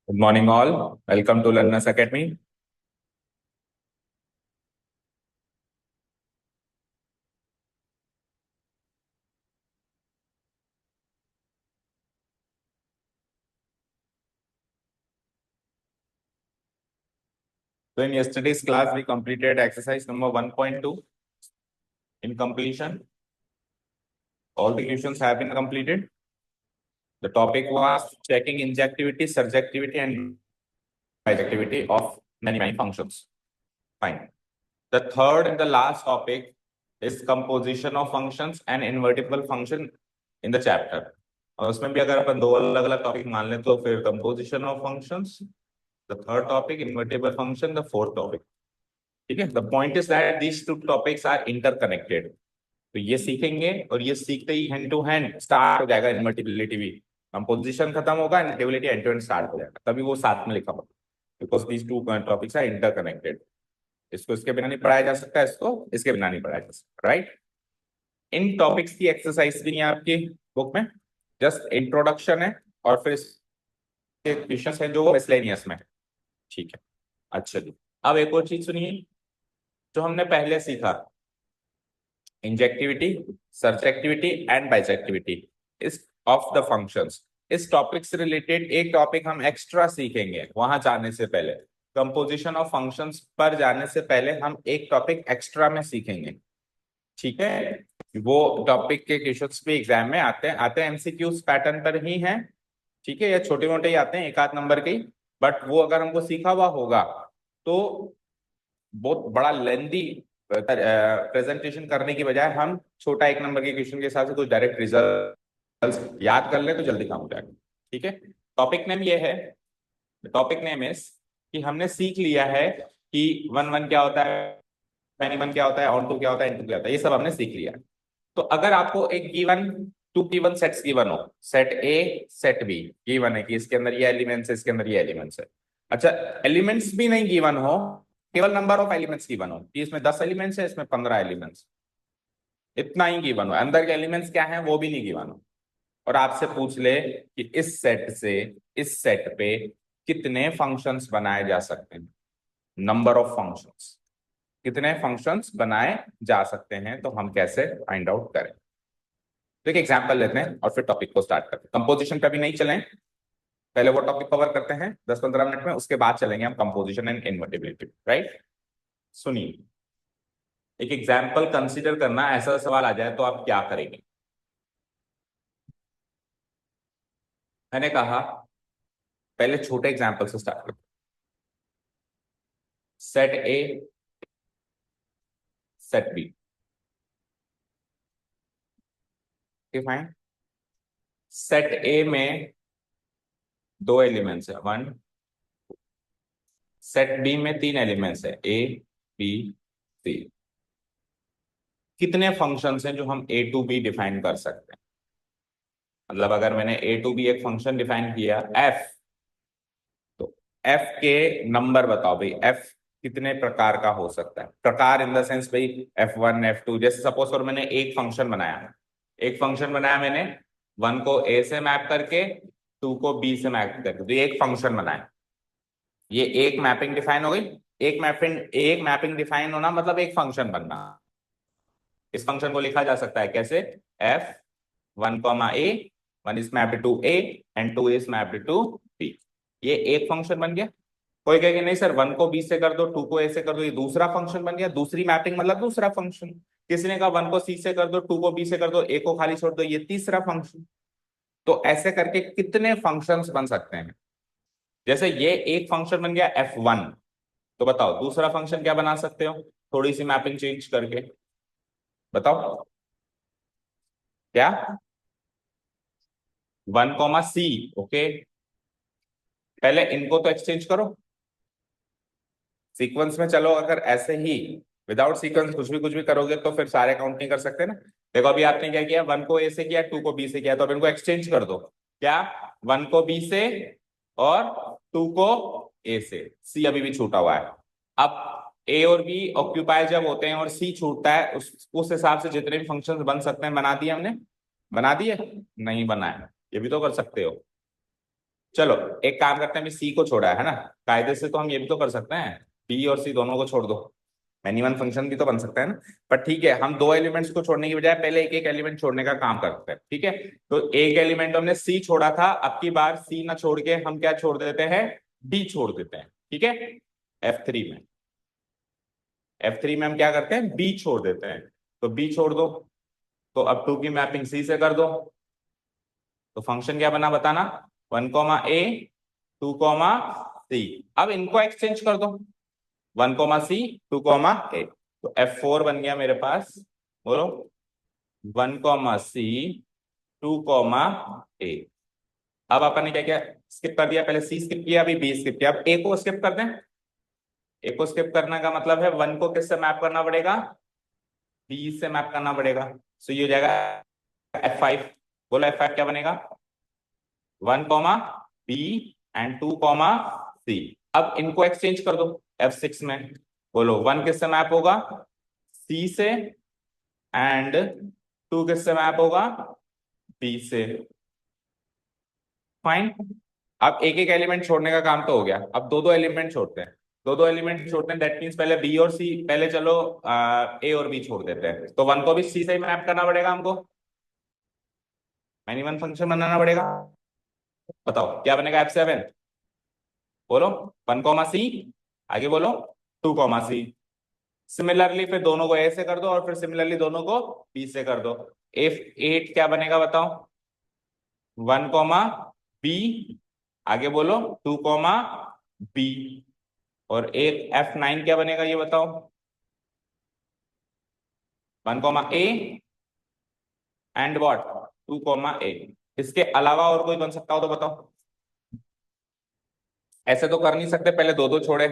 Good morning, all. Welcome to Learners Academy. So, in yesterday's class, we completed exercise number 1.2. In completion, all the questions have been completed. The topic was checking injectivity, surjectivity, and bijectivity of many functions. Fine. The third and the last topic is composition of functions and invertible function in the chapter. और उसमें भी अगर अपन दो अलग अलग topic मान लें तो फिर composition of functions the third topic, invertible function the fourth topic. ठीक है. The point is that these two topics are interconnected. तो ये सीखेंगे और ये सीखते ही हैंड टू हैंड स्टार्ट हो जाएगा इन्वर्टिबिलिटी भी. कंपोजिशन खत्म होगा, invertibility end to end start हो जाएगा. तभी वो साथ में लिखा होगा, because these two topics are interconnected. इसको इसके बिना नहीं पढ़ाया जा सकता, इसको इसके बिना नहीं पढ़ाया जा सकता. राइट. इन टॉपिक्स की एक्सरसाइज भी नहीं है आपकी बुक में, जस्ट इंट्रोडक्शन है और फिर क्वेश्चंस है जो मिसलेनियस में. ठीक है. अच्छा जी, अब एक और चीज सुनिए जो हमने पहले सीखा, इंजेक्टिविटी, सर्जेक्टिविटी एंड बाइजेक्टिविटी इस ऑफ द फंक्शंस. इस टॉपिक से रिलेटेड एक टॉपिक हम एक्स्ट्रा सीखेंगे वहां जाने से पहले. कंपोजिशन ऑफ फंक्शंस पर जाने से पहले हम एक टॉपिक एक्स्ट्रा में सीखेंगे. ठीक है. वो टॉपिक के क्वेश्चंस भी एग्जाम में आते हैं एमसीक्यूज पैटर्न पर ही हैं. ठीक है. या छोटे मोटे ही आते हैं, एक आध नंबर के ही. बट वो अगर हमको सीखा हुआ होगा तो बहुत बड़ा लेंदी प्रेजेंटेशन करने की बजाय हम छोटा एक नंबर के क्वेश्चन के हिसाब से कुछ डायरेक्ट रिजल्ट याद कर ले तो जल्दी काम हो जाएगा. ठीक है. टॉपिक नेम ये है, टॉपिक नेम इज कि हमने सीख लिया है कि वन वन क्या होता है, मैनी वन क्या होता है, ऑन टू क्या होता है, इनटू क्या होता है, ये सब हमने सीख लिया. तो अगर आपको एक given two given sets given हो, set A set B given है कि इसके अंदर ये एलिमेंट्स है, इसके अंदर ये एलिमेंट्स है. अच्छा, एलिमेंट्स भी नहीं गिवन हो, केवल नंबर ऑफ एलिमेंट्स गिवन हो कि इसमें 10 एलिमेंट्स है, इसमें 15 एलिमेंट्स, इतना ही गिवन हो, अंदर के एलिमेंट्स क्या है वो भी नहीं गिवन हो, और आपसे पूछ ले कि इस सेट से इस सेट पे कितने फंक्शंस बनाए जा सकते हैं, नंबर ऑफ फंक्शंस, कितने फंक्शंस बनाए जा सकते हैं, तो हम कैसे फाइंड आउट करें. तो एक एग्जांपल लेते हैं और फिर टॉपिक को स्टार्ट करते हैं. कंपोजिशन पे भी नहीं चलें, पहले वो टॉपिक कवर करते हैं 10-15 मिनट में, उसके बाद चलेंगे हम कंपोजिशन एंड इन्वर्टिबिलिटी. राइट. सुनिए, एक एग्जाम्पल कंसीडर करना, ऐसा सवाल आ जाए तो आप क्या करेंगे. मैंने कहा पहले छोटे एग्जाम्पल से स्टार्ट करते. Set A set B. Fine. Set A में दो एलिमेंट्स है, वन. सेट बी में तीन एलिमेंट्स है, ए बी सी. कितने फंक्शंस हैं जो हम ए टू बी डिफाइन कर सकते हैं. मतलब अगर मैंने ए टू बी एक फंक्शन डिफाइन किया एफ, तो एफ के नंबर बताओ भाई, एफ कितने प्रकार का हो सकता है. प्रकार इन द सेंस भाई F1 F2. जैसे सपोज और मैंने एक फंक्शन बनाया मैंने, वन को ए से मैप करके, टू को बी से मैप करके, तो ये एक फंक्शन बनाया. ये एक मैपिंग डिफाइन हो गई. एक मैपिंग डिफाइन होना मतलब एक फंक्शन बनना. इस फंक्शन को लिखा जा सकता है कैसे, f one comma a, one is mapped to a and two is mapped to b. ये एक फंक्शन बन गया. कोई कहेगा नहीं सर वन को बी से कर दो, टू को ए से कर दो, ये दूसरा फंक्शन बन गया. दूसरी मैपिंग मतलब दूसरा फंक्शन. किसी ने कहा वन को सी से कर दो, टू को बी से कर दो, ए को खाली छोड़ दो, ये तीसरा फंक्शन. तो ऐसे करके कितने फंक्शंस बन सकते हैं. जैसे ये एक फंक्शन बन गया F1, तो बताओ दूसरा फंक्शन क्या बना सकते हो थोड़ी सी मैपिंग चेंज करके. बताओ क्या. वन कॉमा सी. ओके, पहले इनको तो एक्सचेंज करो सीक्वेंस में. चलो अगर ऐसे ही विदाउट सीक्वेंस कुछ भी करोगे तो फिर सारे काउंट नहीं कर सकते ना. देखो अभी आपने क्या किया, वन को ए से किया, टू को बी से किया, तो अब इनको एक्सचेंज कर दो. क्या, वन को बी से और टू को ए से. सी अभी भी छूटा हुआ है. अब ए और बी ऑक्यूपाई जब होते हैं और सी छूटता है, उस हिसाब से जितने भी फंक्शंस बन सकते हैं बना दिए हमने. बना दिए नहीं बनाए, ये भी तो कर सकते हो. चलो एक काम करते हैं, अभी सी को छोड़ा है ना, कायदे से तो हम ये भी तो कर सकते हैं, बी और सी दोनों को छोड़ दो, एनी वन फंक्शन भी तो बन सकता है ना। पर ठीक है, हम दो एलिमेंट्स को छोड़ने की बजाय पहले एक एक एलिमेंट छोड़ने का काम करते हैं, ठीक है। तो एक एलिमेंट हमने सी छोड़ा था, अब की बार सी ना छोड़ के हम क्या छोड़ देते हैं, डी छोड़ देते हैं, ठीक है। F3 में, F3 में हम क्या करते हैं, बी छोड़ देते हैं, तो बी छोड़ दो, तो अब टू की मैपिंग सी से कर दो, तो फंक्शन क्या बना बताना, 1, A 2, C। अब इनको एक्सचेंज कर दो, 1, C 2, A, तो F4 बन गया मेरे पास, बोलो 1, C 2, A। अब अपन ने क्या क्या स्किप कर दिया, पहले सी स्किप किया, अभी बी स्किप किया, अब ए को स्किप कर दें। ए को स्किप करने का मतलब है वन को किससे मैप करना पड़ेगा, बी से मैप करना पड़ेगा, सो ये हो जाएगा F5। बोलो F5 क्या बनेगा, 1, B एंड 2, C। अब इनको एक्सचेंज कर दो F6 में, बोलो 1 किससे मैप होगा, सी से, एंड 2 किससे मैप होगा, बी से। फाइन। अब एक एक एलिमेंट छोड़ने का काम तो हो गया, अब दो दो एलिमेंट छोड़ते हैं, दो दो एलिमेंट छोड़ते हैं, दैट मीन्स पहले बी और सी, पहले चलो ए और बी छोड़ देते हैं, तो वन को भी सी से ही मैप करना पड़ेगा हमको, एनी वन फंक्शन बनाना पड़ेगा। बताओ क्या बनेगा F7, बोलो 1, C, आगे बोलो 2, C। सिमिलरली फिर दोनों को ए से कर दो, और फिर सिमिलरली दोनों को बी से कर दो। F8 क्या बनेगा बताओ, 1, B, आगे बोलो 2, B। और एक F9 क्या बनेगा ये बताओ, 1, A एंड व्हाट 2, A। इसके अलावा और कोई बन सकता हो तो बताओ। ऐसे तो कर नहीं सकते, पहले दो दो छोड़े,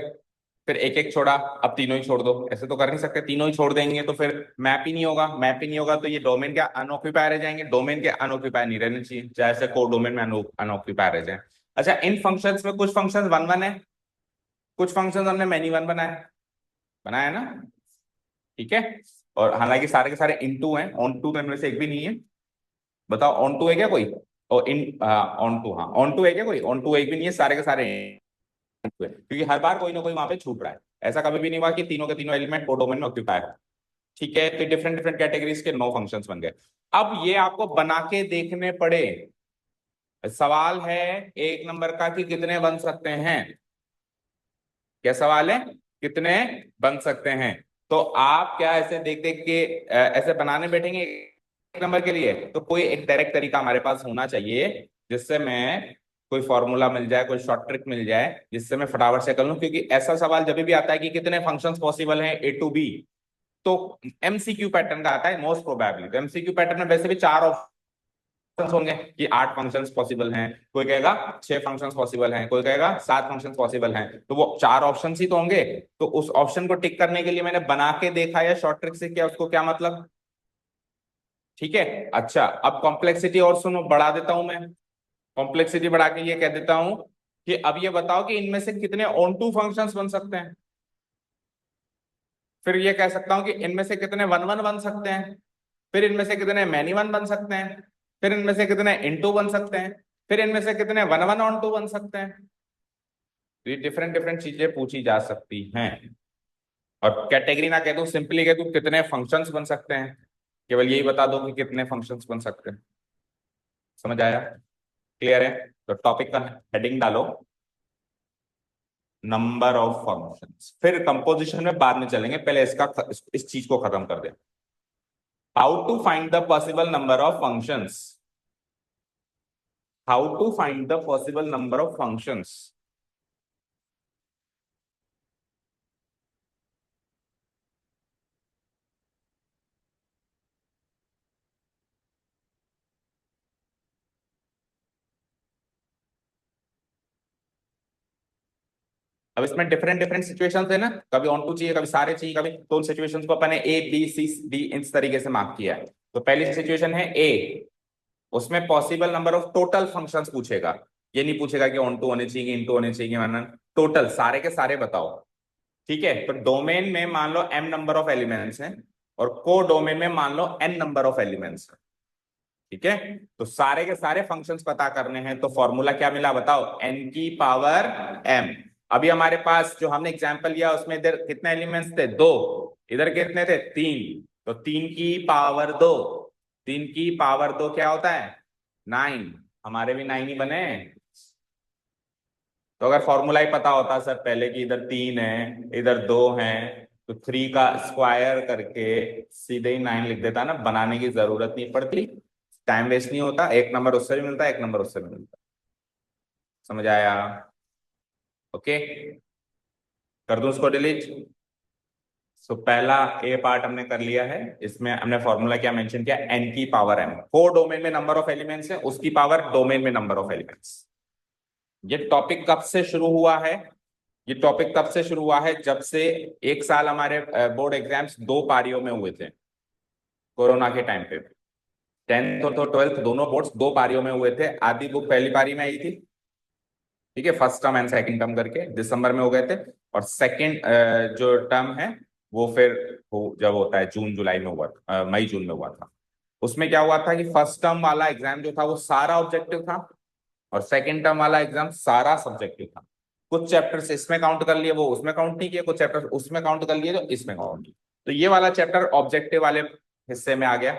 फिर एक एक छोड़ा, अब तीनों ही छोड़ दो, ऐसे तो कर नहीं सकते, तीनों ही छोड़ देंगे तो फिर मैप ही नहीं होगा, मैप ही नहीं होगा तो ये डोमेन के अनऑक्यूपाई रह जाएंगे, डोमेन के अनऑक्यूपाई नहीं रहने चाहिए, जैसे को डोमेन में अनऑक्यूपाई रह जाए। अच्छा, इन फंक्शंस में कुछ फंक्शंस वन वन है, कुछ फंक्शंस हमने मैनी वन बनाया, बनाया ना, ठीक है। और हालांकि सारे के सारे इन टू हैं, ऑन टू में से एक भी नहीं है। बताओ ऑन टू है क्या कोई, और इन ऑन टू, हाँ ऑन टू है क्या कोई, ऑन टू एक भी नहीं है, सारे के सारे in-टू है, क्योंकि हर बार कोई ना कोई वहां पे छूट रहा है, ऐसा कभी भी नहीं हुआ कि तीनों के तीनों एलिमेंट को डोमेन में ऑक्यूपाई है, ठीक है। तो डिफरेंट डिफरेंट कैटेगरीज के 9 फंक्शंस बन गए। अब ये आपको बना के देखने पड़े, सवाल है एक नंबर का कि कितने बन सकते हैं, क्या सवाल है, कितने बन सकते हैं। तो आप क्या ऐसे देख देख के ऐसे बनाने बैठेंगे एक नंबर के लिए, तो कोई एक डायरेक्ट तरीका हमारे पास होना चाहिए, जिससे मैं कोई फॉर्मूला मिल जाए, कोई शॉर्ट ट्रिक मिल जाए, जिससे मैं फटाफट से कर लूं, क्योंकि ऐसा सवाल जब भी आता है कि कितने फंक्शंस पॉसिबल हैं ए टू बी, तो एमसीक्यू पैटर्न का आता है मोस्ट प्रोबेबली, तो एमसीक्यू पैटर्न में वैसे भी 4 ऑप्शंस होंगे कि 8 फंक्शंस पॉसिबल हैं, कोई कहेगा 6 फंक्शंस पॉसिबल हैं, कोई कहेगा 7 फंक्शंस पॉसिबल हैं, तो वो 4 ऑप्शंस ही तो होंगे। तो उस ऑप्शन को टिक करने के लिए मैंने बना के देखा या शॉर्ट ट्रिक से किया, उसको क्या मतलब, ठीक है। अच्छा, अब कॉम्प्लेक्सिटी और सुनो बढ़ा देता हूं मैं, कॉम्प्लेक्सिटी बढ़ा के ये कह देता हूं कि अब ये बताओ कि इनमें से कितने ऑन टू फंक्शंस बन सकते हैं, फिर ये कह सकता हूं कि इनमें से कितने वन वन बन सकते हैं, फिर इनमें से कितने मैनी वन बन सकते हैं, फिर इनमें से कितने इनटू बन सकते हैं, फिर इनमें से कितने वन वन ऑन टू बन सकते हैं। तो ये डिफरेंट डिफरेंट चीजें पूछी जा सकती हैं, और कैटेगरी ना कह दूं, सिंपली कह दूं कितने फंक्शंस बन सकते हैं, केवल यही बता दो कि कितने फंक्शंस बन सकते हैं। समझ आया, क्लियर है। तो टॉपिक का हेडिंग डालो नंबर ऑफ फंक्शंस, फिर कंपोजिशन में बाद में चलेंगे, पहले इसका इस चीज को खत्म कर दे। How to find the possible number of functions, how to find the possible number of functions. अब इसमें डिफरेंट डिफरेंट सिचुएशंस है ना, कभी ऑन टू चाहिए, कभी सारे चाहिए, कभी, तो उन सिचुएशंस को अपने ए बी सी डी इस तरीके से मार्क किया है। तो पहली सिचुएशन है ए, उसमें possible number of total functions पूछेगा, ये नहीं पूछेगा कि ऑन टू होने चाहिए, इन टू होने चाहिए, वरना टोटल सारे के सारे बताओ, ठीक है। तो डोमेन में मान लो m नंबर ऑफ एलिमेंट्स हैं, और को डोमेन में मान लो n नंबर ऑफ एलिमेंट्स हैं, ठीक है, तो सारे के सारे फंक्शंस पता करने हैं, तो फॉर्मूला क्या मिला बताओ, n की पावर m। अभी हमारे पास जो हमने एग्जांपल लिया उसमें इधर कितने एलिमेंट्स थे, दो, इधर कितने थे, तीन, तो 3 की पावर 2, 3 की पावर 2 क्या होता है, 9, हमारे भी 9 ही बने। तो अगर फॉर्मूला ही पता होता सर पहले कि इधर 3 है इधर 2 है, तो 3 का स्क्वायर करके सीधे ही 9 लिख देता ना, बनाने की जरूरत नहीं पड़ती, टाइम वेस्ट नहीं होता, एक नंबर उससे भी मिलता है, एक नंबर उससे भी मिलता है। समझ आया? ओके, कर दूं उसको डिलीट। सो पहला ए पार्ट हमने कर लिया है, इसमें हमने फॉर्मूला क्या मेंशन किया, एन की पावर एम, फोर डोमेन में नंबर ऑफ एलिमेंट्स है, उसकी पावर डोमेन में नंबर ऑफ एलिमेंट्स। ये टॉपिक कब से शुरू हुआ है, ये टॉपिक तब से शुरू हुआ है जब से एक साल हमारे बोर्ड एग्जाम्स दो पारियों में हुए थे, कोरोना के टाइम पे। 10th और 12th दोनों बोर्ड्स दो पारियों में हुए थे, आधी बुक पहली पारी में आई थी, ठीक है, first term and second term करके दिसंबर में हो गए थे, और सेकंड जो टर्म है वो फिर जब होता है जून जुलाई में हुआ था, मई जून में हुआ था। उसमें क्या हुआ था कि फर्स्ट टर्म वाला एग्जाम जो था वो सारा ऑब्जेक्टिव था, और सेकंड टर्म वाला एग्जाम सारा सब्जेक्टिव था। कुछ चैप्टर्स इसमें काउंट कर लिए, वो उसमें काउंट नहीं किए, कुछ चैप्टर्स उसमें काउंट कर लिए तो इसमें काउंट किए। तो ये वाला चैप्टर ऑब्जेक्टिव वाले हिस्से में आ गया।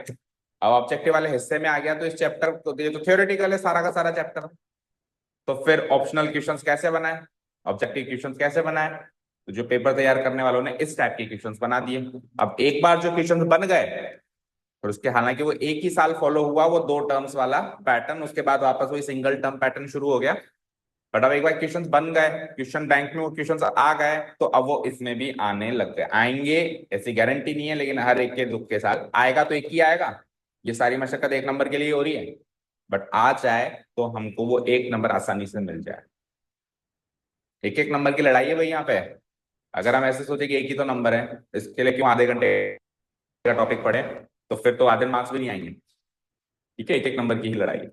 अब ऑब्जेक्टिव वाले हिस्से में आ गया तो इस चैप्टर को, ये तो थ्योरेटिकल है सारा का सारा चैप्टर, तो फिर ऑप्शनल क्वेश्चंस कैसे बनाए, ऑब्जेक्टिव क्वेश्चंस कैसे बनाए, तो जो पेपर तैयार करने वालों ने इस टाइप के क्वेश्चंस बना दिए। अब एक बार जो क्वेश्चंस बन गए, और उसके हालांकि वो एक ही साल फॉलो हुआ वो दो टर्म्स वाला पैटर्न, उसके बाद वापस वही सिंगल टर्म पैटर्न शुरू हो गया। बट अब एक बार क्वेश्चंस बन गए, क्वेश्चन बैंक में वो क्वेश्चंस आ गए, तो अब वो इसमें भी आने लग गए, आएंगे ऐसी गारंटी नहीं है, लेकिन हर एक के दुख के साथ आएगा, तो एक ही आएगा। ये सारी मशक्कत एक नंबर के लिए हो रही है, बट आ जाए तो हमको वो एक नंबर आसानी से मिल जाए। एक एक नंबर की लड़ाई है भाई यहाँ पे। अगर हम ऐसे सोचे कि एक ही तो नंबर है, इसके लिए क्यों आधे घंटे का टॉपिक पढ़े, तो फिर तो आधे मार्क्स भी नहीं आएंगे। ठीक है, एक एक नंबर की ही लड़ाई है।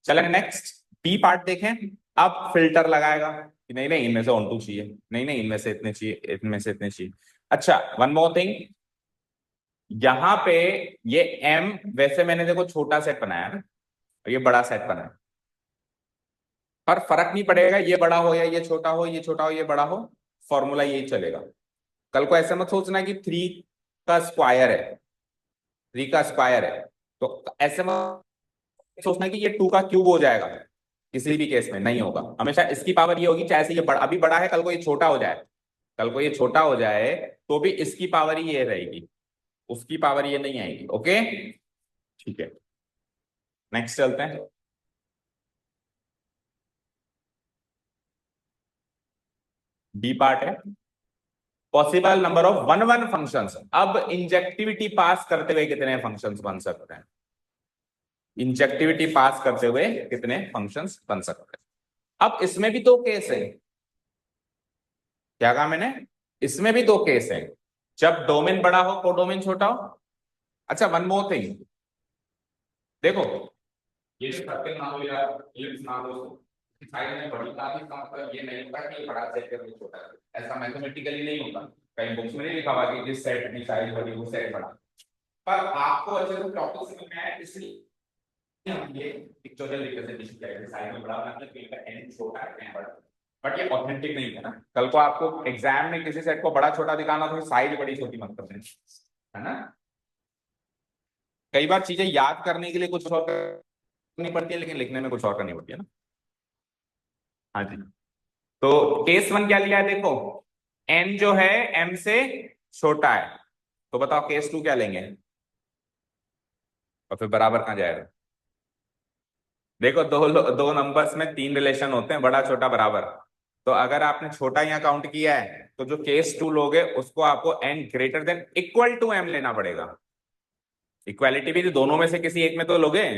चलें नेक्स्ट बी पार्ट देखें। अब फिल्टर लगाएगा कि नहीं नहीं इनमें से ऑन टू चाहिए, नहीं नहीं इनमें से इतने चाहिए, इनमें से इतने चाहिए। अच्छा, वन मोर थिंग, यहाँ पे ये एम, वैसे मैंने देखो छोटा सेट बनाया ना, और ये बड़ा सेट बनाया, पर फर्क नहीं पड़ेगा ये बड़ा हो या ये छोटा हो, ये छोटा हो ये बड़ा हो, फॉर्मूला यही चलेगा। कल को ऐसे मत सोचना कि 3 का स्क्वायर है, 3 का स्क्वायर है, तो ऐसे मत सोचना कि ये 2 का क्यूब हो जाएगा, किसी भी केस में नहीं होगा, हमेशा इसकी पावर ये होगी, चाहे से ये बड़ा, अभी बड़ा है कल को ये छोटा हो जाए, कल को ये छोटा हो जाए तो भी इसकी पावर ही ये रहेगी, उसकी पावर ये नहीं आएगी। ओके, ठीक है, नेक्स्ट चलते हैं। डी पार्ट है, possible number of one one functions. अब इंजेक्टिविटी पास करते हुए कितने फंक्शंस बन सकते हैं, इंजेक्टिविटी पास करते हुए कितने फंक्शंस बन सकते हैं। अब इसमें भी दो केस है, क्या कहा मैंने, इसमें भी दो केस है, जब डोमेन बड़ा हो कोडोमेन छोटा हो। अच्छा, वन मोर थिंग, देखो ये जो सर्कल ना हो या एलिप्स ना हो, इसकी साइड में बड़ी था, इसका मतलब ये नहीं होता कि ये बड़ा सेट है वो छोटा है, ऐसा मैथमेटिकली नहीं होता, कहीं बुक्स में नहीं लिखा हुआ कि जिस सेट की साइज बड़ी वो सेट बड़ा। पर आपको अच्छे से टॉपिक समझ में आया, इसलिए हम ये पिक्चोरियल रिप्रेजेंटेशन करेंगे, साइड में बड़ा मतलब कि इनका एन छोटा है एन बड़ा, बट ये ऑथेंटिक नहीं है ना। कल को आपको एग्जाम में किसी सेट को बड़ा छोटा दिखाना तो साइज बड़ी छोटी मत कर देना, है ना। कई बार चीजें याद करने के लिए कुछ और करनी पड़ती है, लेकिन लिखने में कुछ और करनी पड़ती है ना। हाँ जी, तो केस वन क्या लिया है देखो, एन जो है एम से छोटा है, तो बताओ केस टू क्या लेंगे, और फिर बराबर कहां जाएगा। देखो दो नंबर्स में तीन रिलेशन होते हैं, बड़ा छोटा बराबर, तो अगर आपने छोटा यहाँ काउंट किया है तो जो केस टू लोगे उसको आपको n greater than equal to m लेना पड़ेगा। इक्वालिटी भी तो दोनों में से किसी एक में तो लोगे,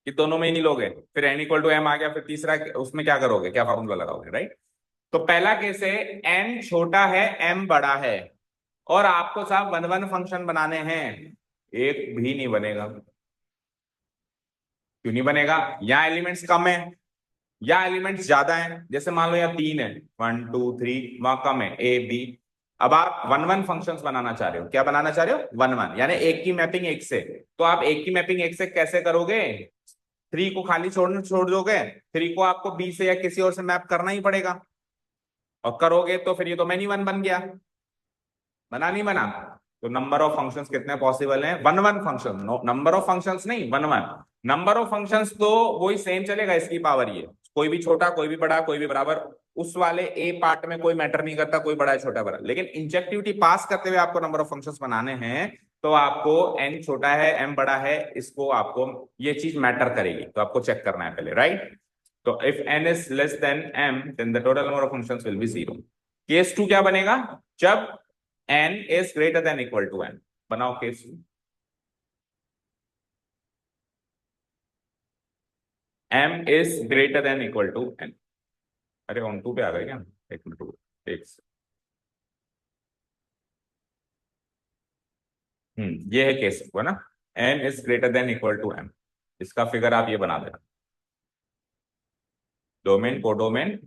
कि दोनों में ही नहीं लोगे, फिर एन इक्वल टू एम आ गया, फिर तीसरा उसमें क्या करोगे, क्या फॉर्मूला लगाओगे, राइट। तो पहला केस है एन छोटा है एम बड़ा है, और आपको साहब वन वन फंक्शन बनाने हैं, एक भी नहीं बनेगा। क्यों नहीं बनेगा, यहाँ एलिमेंट्स कम है या एलिमेंट्स ज्यादा है, जैसे मान लो यहाँ 3 है, 1 2 3, वहां कम है A B। अब आप वन वन फंक्शंस बनाना चाह रहे हो, क्या बनाना चाह रहे हो, वन वन, यानी एक की मैपिंग एक से। तो आप एक की मैपिंग एक से कैसे करोगे, थ्री को खाली छोड़ दोगे, थ्री को आपको बी से या किसी और से मैप करना ही पड़ेगा, और करोगे तो फिर ये तो मैनी वन बन गया, बना नहीं बना। तो नंबर ऑफ फंक्शंस कितने पॉसिबल हैं, one one function, number of functions नहीं, one one. Number of functions तो वही सेम चलेगा, इसकी पावर ये, कोई भी छोटा कोई भी बड़ा कोई भी बराबर, उस वाले ए पार्ट में कोई मैटर नहीं करता कोई बड़ा है छोटा बड़ा, लेकिन इंजेक्टिविटी पास करते हुए आपको नंबर ऑफ फंक्शंस बनाने हैं, तो आपको एन छोटा है एम बड़ा है, इसको आपको ये चीज मैटर करेगी, तो आपको चेक करना है पहले, राइट। तो if n is less than m then the total number of functions will be zero. Case two क्या बनेगा, जब n is greater than equal to n, बनाओ case two. m is greater than equal to n, अरे onto पे आ गए क्या, एक मिनट रुको, एक ये है केस टू है ना, n is greater than equal to m, इसका फिगर आप ये बना देना, domain codomain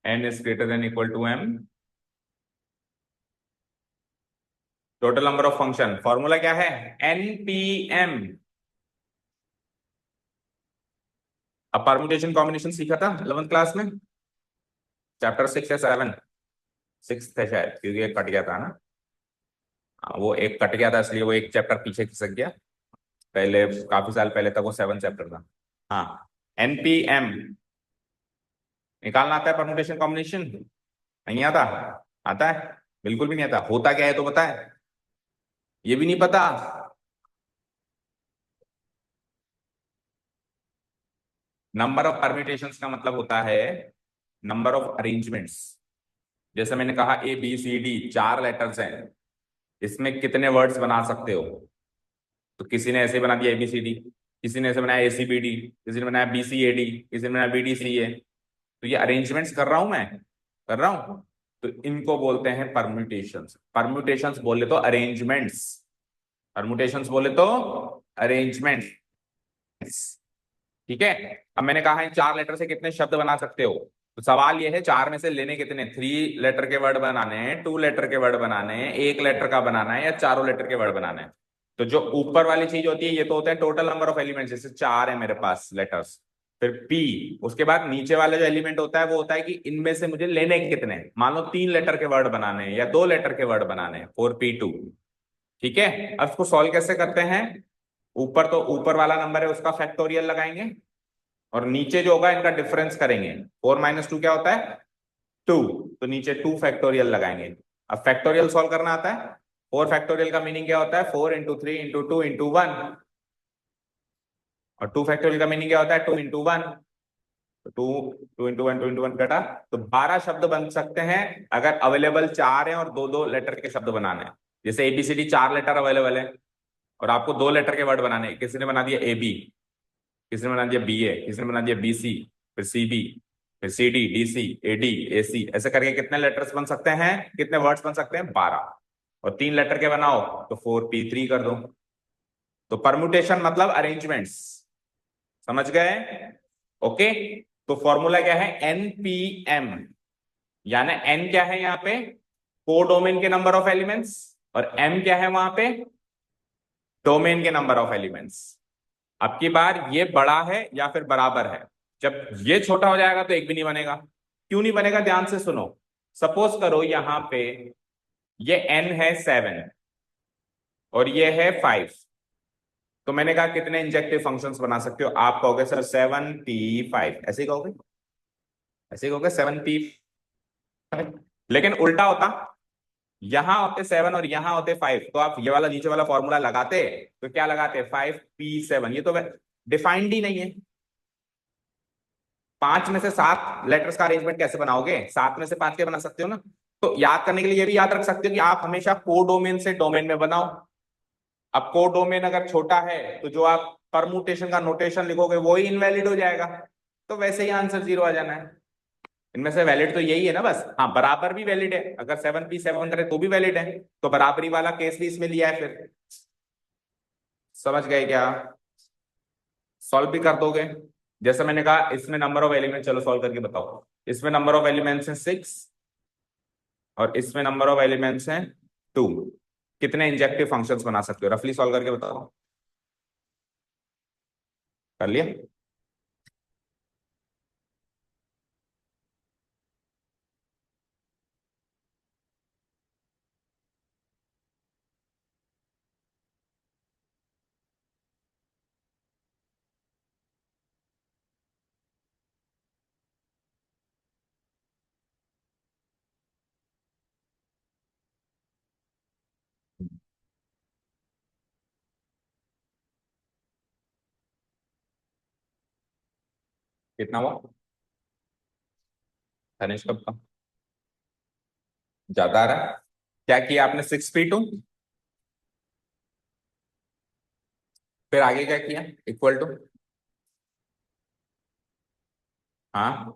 n is greater than equal to m, total number of function, formula क्या है, npm। अब परम्यूटेशन कॉम्बिनेशन सीखा था 11th क्लास में, चैप्टर 6 या 7, 6 है शायद, क्योंकि एक कट गया था ना। वो एक कट गया था इसलिए वो एक चैप्टर पीछे खिसक गया, पहले काफी साल पहले तक वो 7 चैप्टर था। हाँ, एनपीएम निकालना आता है, परम्यूटेशन कॉम्बिनेशन नहीं आता, आता है, बिल्कुल भी नहीं आता, होता क्या है तो पता है, ये भी नहीं पता। नंबर ऑफ परम्यूटेशंस का मतलब होता है नंबर ऑफ अरेंजमेंट्स। जैसे मैंने कहा A B C D 4 letters हैं, इसमें कितने वर्ड्स बना सकते हो, तो किसी ने ऐसे बना दिया एबीसीडी, किसी ने ऐसे बनाया एसीबीडी, किसी ने बनाया बीसीएडी, किसी ने बनाया बीडीसीए, तो ये अरेंजमेंट्स कर रहा हूं मैं, कर रहा हूं, तो इनको बोलते हैं परम्यूटेशंस। परम्यूटेशंस बोले तो अरेंजमेंट्स, परम्यूटेशंस बोले तो अरेंजमेंट्स, ठीक है। अब मैंने कहा है 4 लेटर से कितने शब्द बना सकते हो, तो सवाल ये है 4 में से लेने कितने, 3 लेटर के वर्ड बनाने हैं, 2 लेटर के वर्ड बनाने हैं, 1 लेटर का बनाना है, या चारों लेटर के वर्ड बनाने हैं। तो जो ऊपर वाली चीज होती है ये तो होता है टोटल नंबर ऑफ एलिमेंट्स, जैसे 4 है मेरे पास लेटर्स, फिर पी, उसके बाद नीचे वाला जो एलिमेंट होता है वो होता है कि इनमें से मुझे लेने कितने, मान लो 3 लेटर के वर्ड बनाने हैं या 2 लेटर के वर्ड बनाने हैं, 4p2, ठीक है। अब इसको सॉल्व कैसे करते हैं, ऊपर तो ऊपर वाला नंबर है उसका फैक्टोरियल लगाएंगे, और नीचे जो होगा इनका डिफरेंस करेंगे, 4 - 2 क्या होता है 2, तो नीचे 2 फैक्टोरियल लगाएंगे। अब फैक्टोरियल सॉल्व करना आता है, 4 फैक्टोरियल का मीनिंग क्या होता है, 4 × 3 × 2 × 1, और 2 फैक्टोरियल का मीनिंग क्या होता है 2 × 1, तो 2 × 1 2 × 1 कटा, तो 12 शब्द बन सकते हैं अगर अवेलेबल 4 है और 2-2 लेटर के शब्द बनाने हैं। जैसे एबीसीडी 4 लेटर अवेलेबल है और आपको 2 लेटर के वर्ड बनाने हैं, किसी ने बना दिया ए बी, किसी ने बना दिया बी ए, किसी ने बना दिया बी सी, फिर सी बी, फिर C D D C A D A C, ऐसे करके कितने लेटर्स बन सकते हैं, कितने वर्ड्स बन सकते हैं 12, और 3 लेटर के बनाओ तो 4p3 कर दो। तो परम्यूटेशन मतलब अरेंजमेंट्स, समझ गए, ओके। तो फॉर्मूला क्या है एनपीएम, यानी एन क्या है यहाँ पे कोडोमेन के नंबर ऑफ एलिमेंट्स, और एम क्या है वहां पे डोमेन के नंबर ऑफ एलिमेंट्स। अब की बार ये बड़ा है या फिर बराबर है, जब ये छोटा हो जाएगा तो एक भी नहीं बनेगा। क्यों नहीं बनेगा, ध्यान से सुनो। सपोज करो यहां पे ये n है 7 और ये है 5, तो मैंने कहा कितने इंजेक्टिव फंक्शंस बना सकते हो, आप कहोगे सर 7p5, ऐसे ही कहोगे, ऐसे ही कहोगे 7p5, लेकिन उल्टा होता, यहां होते 7 और यहां होते 5, तो आप ये वाला नीचे वाला फॉर्मूला लगाते, तो क्या लगाते 5p7, ये तो डिफाइंड ही नहीं है। 5 में से 7 लेटर्स का अरेंजमेंट कैसे बनाओगे, 7 में से 5 के बना सकते हो ना। तो याद करने के लिए ये भी याद रख सकते हो कि आप हमेशा कोडोमेन से डोमेन में बनाओ। अब कोडोमेन अगर छोटा है तो जो आप परमुटेशन का नोटेशन लिखोगे वो ही इनवैलिड हो जाएगा, तो वैसे ही आंसर 0 आ जाना है। इनमें से वैलिड तो यही है ना बस, हाँ बराबर भी वैलिड है, अगर 7p7 करे तो भी वैलिड है, तो बराबरी वाला केस भी इसमें लिया है फिर। समझ गए क्या, सॉल्व भी कर दोगे। जैसे मैंने कहा इसमें नंबर ऑफ एलिमेंट, चलो सॉल्व करके बताओ। इसमें नंबर ऑफ एलिमेंट्स है 6, और इसमें नंबर ऑफ एलिमेंट्स हैं 2। कितने इंजेक्टिव फंक्शंस बना सकते हो, रफली सॉल्व करके बताओ। कर लिया? कितना हुआ? धनेश कब का? ज्यादा आ रहा है। क्या किया आपने? 6p2। फिर आगे क्या किया? Equal to. हाँ,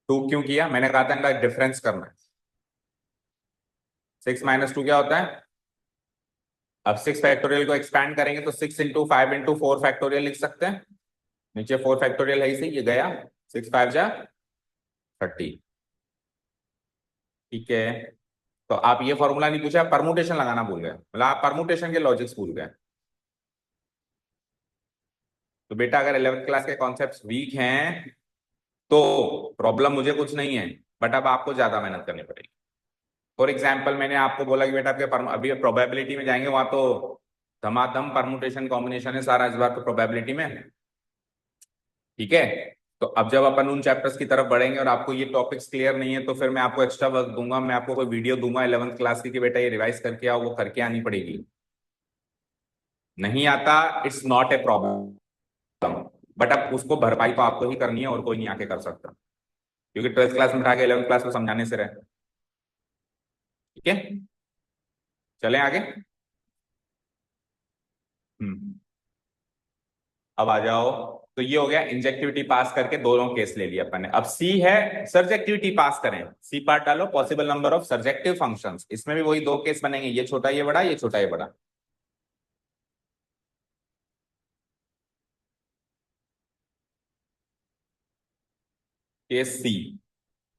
2 क्यों किया? मैंने कहा था इनका डिफरेंस करना है। 6 - 2 क्या होता है? अब 6 फैक्टोरियल को एक्सपैंड करेंगे तो 6 × 5 × 4 फैक्टोरियल लिख सकते हैं। नीचे 4 फैक्टोरियल है, इसे ये गया। 6 × 5 = 30। ठीक है। तो आप ये फॉर्मूला नहीं पूछा, परमुटेशन लगाना भूल गए, मतलब आप परमुटेशन के लॉजिक्स भूल गए। तो बेटा अगर 11th क्लास के कॉन्सेप्ट्स वीक हैं तो प्रॉब्लम मुझे कुछ नहीं है, बट अब आपको ज्यादा मेहनत करनी पड़ेगी। फॉर एग्जाम्पल मैंने आपको बोला कि बेटा आपके अभी प्रोबेबिलिटी में जाएंगे, वहां तो धमाधम परमुटेशन कॉम्बिनेशन है सारा, इस बार तो प्रोबेबिलिटी में। ठीक है। तो अब जब अपन उन चैप्टर्स की तरफ बढ़ेंगे और आपको ये टॉपिक्स क्लियर नहीं है तो फिर मैं आपको एक्स्ट्रा वर्क दूंगा, मैं आपको कोई वीडियो दूंगा 11th क्लास की कि बेटा ये रिवाइज करके आओ, वो करके आनी पड़ेगी। नहीं आता, it's not a problem, but अब उसको भरपाई तो आपको ही करनी है और कोई नहीं आके कर सकता, क्योंकि 12th क्लास में आके 11th क्लास में समझाने से रहे। ठीक है, चलें आगे। हम्म। अब आ जाओ। तो ये हो गया इंजेक्टिविटी पास करके, दोनों केस ले लिया अपन ने। अब सी है सर्जेक्टिविटी पास करें। सी पार्ट डालो, possible number of surjective functions. इसमें भी वही दो केस बनेंगे, ये छोटा ये बड़ा, ये छोटा ये बड़ा। Case C,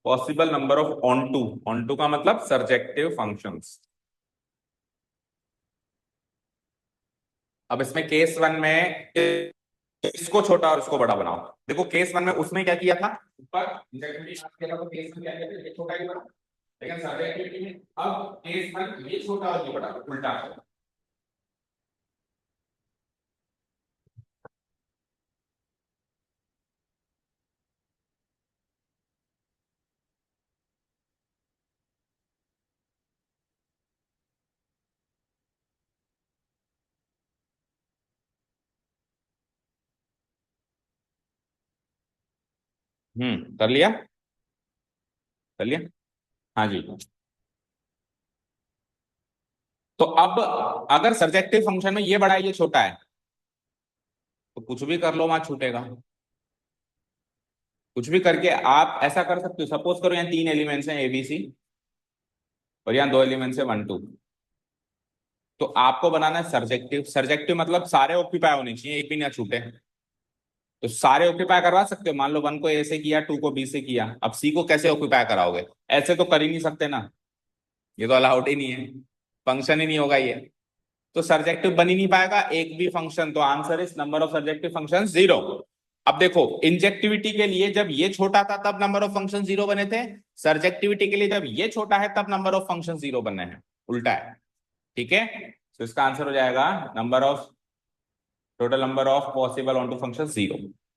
possible number of onto का मतलब सर्जेक्टिव फंक्शंस। अब इसमें केस वन में इसको छोटा और इसको बड़ा बनाओ। देखो केस वन में उसने क्या किया था, ऊपर इंजेक्टिविटी पास किया था, तो केस में क्या किया था, ये छोटा ये बड़ा। लेकिन सर्जेक्टिविटी में अब केस वन ये छोटा और ये बड़ा, उल्टा। कर लिया? कर लिया? हाँ जी। तो अब अगर सर्जेक्टिव फंक्शन में ये बड़ा है ये छोटा है, तो कुछ भी कर लो वहां छूटेगा। कुछ भी करके आप ऐसा कर सकते हो, सपोज करो यहाँ 3 एलिमेंट्स हैं ABC, और यहाँ 2 एलिमेंट्स है 1 2। तो आपको बनाना है सर्जेक्टिव। सर्जेक्टिव मतलब सारे ऑक्यूपाई होने चाहिए, एक भी ना छूटे। तो सारे ऑक्यूपाई करवा सकते हो, मान लो 1 को A से किया, 2 को B से किया, अब C को कैसे ऑक्यूपाई कराओगे? ऐसे तो कर ही नहीं सकते ना, ये तो अलाउड ही नहीं है, फंक्शन ही नहीं होगा ये। तो सर्जेक्टिव बन ही नहीं पाएगा एक भी फंक्शन, तो answer is number of surjective function 0। अब देखो इंजेक्टिविटी के लिए जब ये छोटा था तब नंबर ऑफ फंक्शन 0 बने थे, सर्जेक्टिविटी के लिए जब ये छोटा है तब नंबर ऑफ फंक्शन 0 बने हैं, उल्टा है। ठीक है, तो इसका आंसर हो जाएगा number of, total number of possible onto function 0।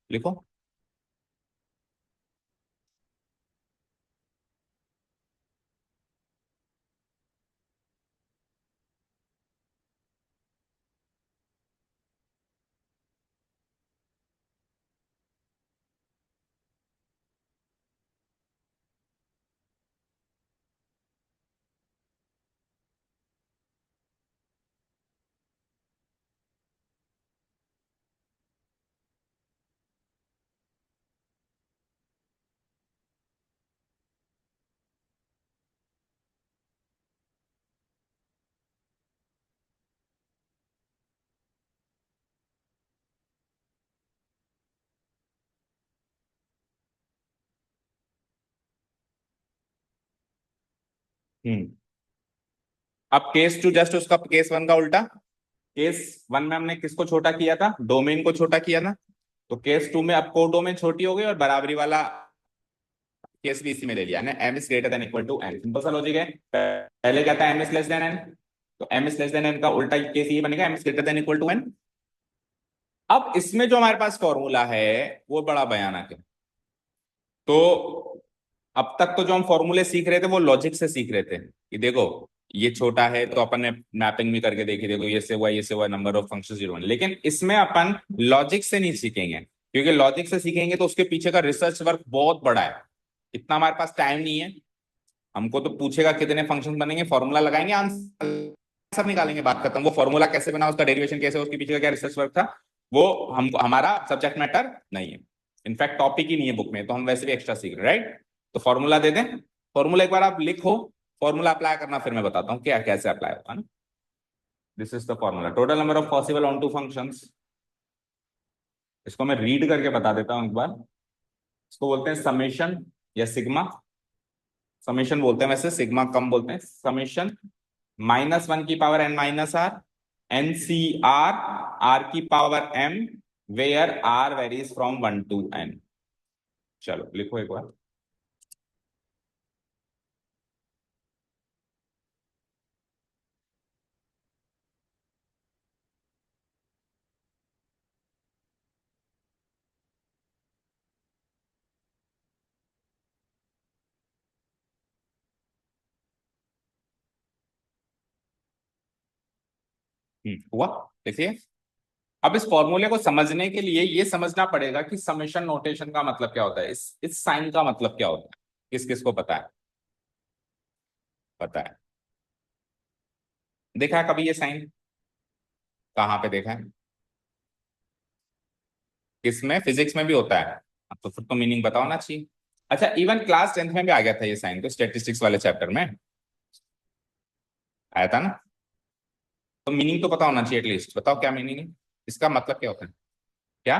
लिखो। अब केस टू जस्ट उसका केस वन का उल्टा। केस वन में हमने किसको छोटा किया था, डोमेन को छोटा किया था। तो केस टू में अब को डोमेन छोटी हो गई और बराबरी वाला केस भी इसी में ले लिया ना, M is greater than equal to N. Simple सा लॉजिक है। पहले क्या था, M is less than N, तो M is less than N का उल्टा केस ये बनेगा, M is greater than equal to N. अब इसमें जो हमारे पास फॉर्मूला है वो बड़ा भयानक है। तो अब तक तो जो हम फॉर्मूले सीख रहे थे वो लॉजिक से सीख रहे थे कि देखो ये छोटा है तो अपन ने मैपिंग भी करके देखी, देखो ये से हुआ नंबर ऑफ फंक्शन जीरो। लेकिन इसमें अपन लॉजिक से नहीं सीखेंगे, क्योंकि लॉजिक से सीखेंगे तो उसके पीछे का रिसर्च वर्क बहुत बड़ा है। इतना हमारे पास टाइम नहीं है। हमको तो पूछेगा कितने फंक्शन बनेंगे, फॉर्मूला लगाएंगे, आंसर निकालेंगे, बात खत्म। वो फॉर्मूला कैसे बना, उसका डेरिवेशन कैसे, उसके पीछे का क्या रिसर्च वर्क था, वो हमको हमारा सब्जेक्ट मैटर नहीं है। इनफैक्ट टॉपिक ही नहीं है बुक में, तो हम वैसे भी एक्स्ट्रा सीख रहे हैं, राइट। तो फॉर्मूला दे दें, फॉर्मूला एक बार आप लिखो, फॉर्मूला अप्लाई करना फिर मैं बताता हूँ क्या कैसे अप्लाई होगा ना। This is the formula, total number of possible onto functions. इसको मैं रीड करके बता देता हूँ एक बार। इसको बोलते हैं समेशन या सिग्मा। समेशन बोलते हैं, वैसे सिग्मा कम बोलते हैं। समेशन माइनस वन की power N minus R, N C R, R की power M, where R varies from one to N. चलो लिखो एक बार। हुआ, देखिए। अब इस फॉर्मूले को समझने के लिए ये समझना पड़ेगा कि समेशन नोटेशन का मतलब क्या होता है, इस साइन का मतलब क्या होता है। किस किस को पता है, पता है, देखा है कभी ये साइन, कहाँ पे देखा है, किसमें, फिजिक्स में भी होता है। तो फिर तो मीनिंग बताओ ना चाहिए। अच्छा, इवन क्लास 10th में भी आ गया था ये साइन, तो स्टेटिस्टिक्स वाले चैप्टर में आया था ना। तो मीनिंग तो पता होना चाहिए एटलीस्ट, बताओ क्या मीनिंग है, इसका मतलब क्या होता है, क्या।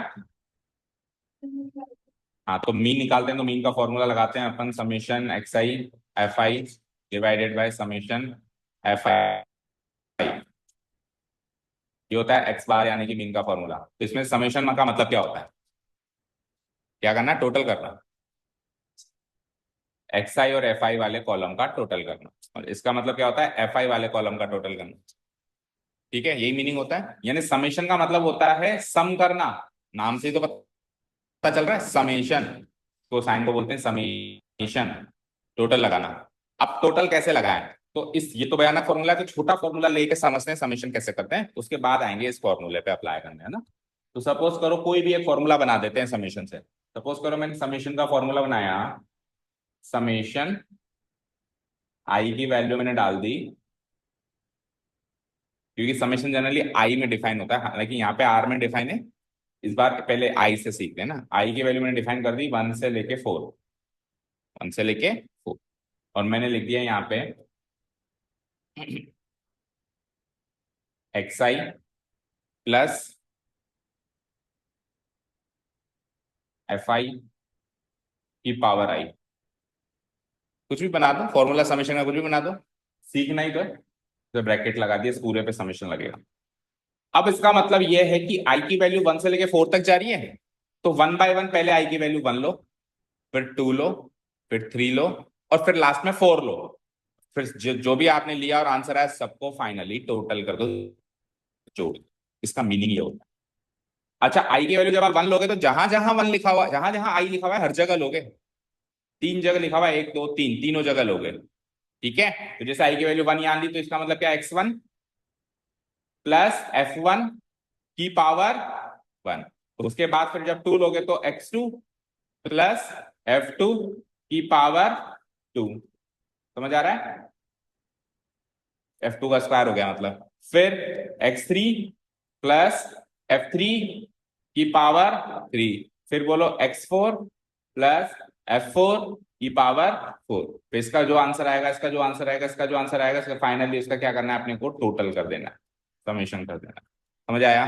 हाँ, तो मीन निकालते हैं तो मीन का फॉर्मूला लगाते हैं अपन, summation X I F I divided by summation F I. ये होता है एक्स बार यानी कि मीन का फॉर्मूला। तो इसमें समेशन का मतलब क्या होता है, क्या करना है, टोटल करना, एक्स आई और एफ आई वाले कॉलम का टोटल करना। और इसका मतलब क्या होता है, एफ आई वाले कॉलम का टोटल करना। ठीक है, यही मीनिंग होता है। यानी समेशन का मतलब होता है सम करना, नाम से ही तो पता चल रहा है समेशन। तो साइन को बोलते हैं समेशन, टोटल लगाना। अब टोटल कैसे लगाएं, तो इस ये तो भयानक फॉर्मूला है, तो छोटा फॉर्मूला लेके समझते हैं समेशन कैसे करते हैं, उसके बाद आएंगे इस फॉर्मूले पे अप्लाई करने, है ना। तो सपोज करो कोई भी एक फॉर्मूला बना देते हैं समेशन से। सपोज करो मैंने समेशन का फॉर्मूला बनाया, समेशन आई की वैल्यू मैंने डाल दी, क्योंकि समेशन जनरली आई में डिफाइन होता है, हालांकि यहाँ पे आर में डिफाइन है। इस बार पहले आई से सीखते हैं ना। आई की वैल्यू मैंने डिफाइन कर दी 1 से लेके 4, 1 से लेके 4। और मैंने लिख दिया यहाँ पे x I plus F I की पावर आई। कुछ भी बना दो, फॉर्मूला समेशन का कुछ भी बना दो, सीखना ही तो है। तो ब्रैकेट लगा दिया, इस पूरे पे समेशन लगेगा। अब इसका मतलब यह है कि आई की वैल्यू 1 से लेके 4 तक जा रही है, तो 1 बाय 1 पहले आई की वैल्यू 1 लो, फिर 2 लो, फिर 3 लो, और फिर लास्ट में 4 लो। फिर जो भी आपने लिया और आंसर आया सबको फाइनली टोटल कर दो, जोड़ दो। इसका मीनिंग ये होता है। अच्छा, आई की वैल्यू जब आप 1 लोगे तो जहां जहां 1 लिखा हुआ, जहां जहां आई लिखा हुआ है हर जगह लोगे। 3 जगह लिखा हुआ है, 1 2 3, तीनों जगह लोगे। ठीक है, तो जैसे आई की वैल्यू 1 यहाँ ली, तो इसका मतलब क्या, x1 प्लस f1 की पावर 1। उसके बाद फिर जब 2 लोगे तो x2 प्लस f2 की पावर 2। समझ आ रहा है, f2 का स्क्वायर हो गया मतलब। फिर x3 प्लस f3 की पावर 3। फिर बोलो x4 प्लस f4 की पावर 4। तो इसका जो आंसर आएगा, इसका जो आंसर आएगा, इसका जो आंसर आएगा, इसका फाइनली इसका क्या करना है, अपने को टोटल कर देना है, समेशन कर देना। समझ आया।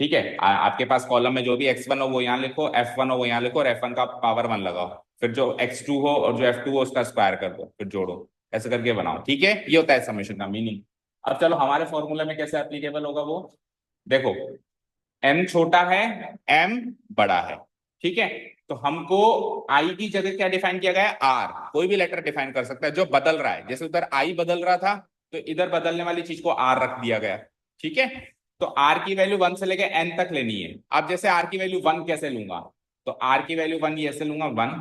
ठीक है, आपके पास कॉलम में जो भी x1 हो वो यहाँ लिखो, f1 हो वो यहाँ लिखो, और f1 का पावर 1 लगाओ। फिर जो x2 हो और जो f2 हो उसका स्क्वायर कर दो, फिर जोड़ो। ऐसे करके बनाओ, ठीक है। ये होता है समेशन का मीनिंग। अब चलो हमारे फॉर्मूला में कैसे एप्लीकेबल होगा वो देखो। m छोटा है, m बड़ा है, ठीक है। तो हमको i की जगह क्या डिफाइन किया गया है, r। कोई भी लेटर डिफाइन कर सकता है जो बदल रहा है, जैसे उधर i बदल रहा था तो इधर बदलने वाली चीज को r रख दिया गया, ठीक है। तो r की वैल्यू 1 से लेके n तक लेनी है। अब जैसे r की वैल्यू 1 कैसे लूंगा, तो r की वैल्यू 1 ये ऐसे लूंगा, 1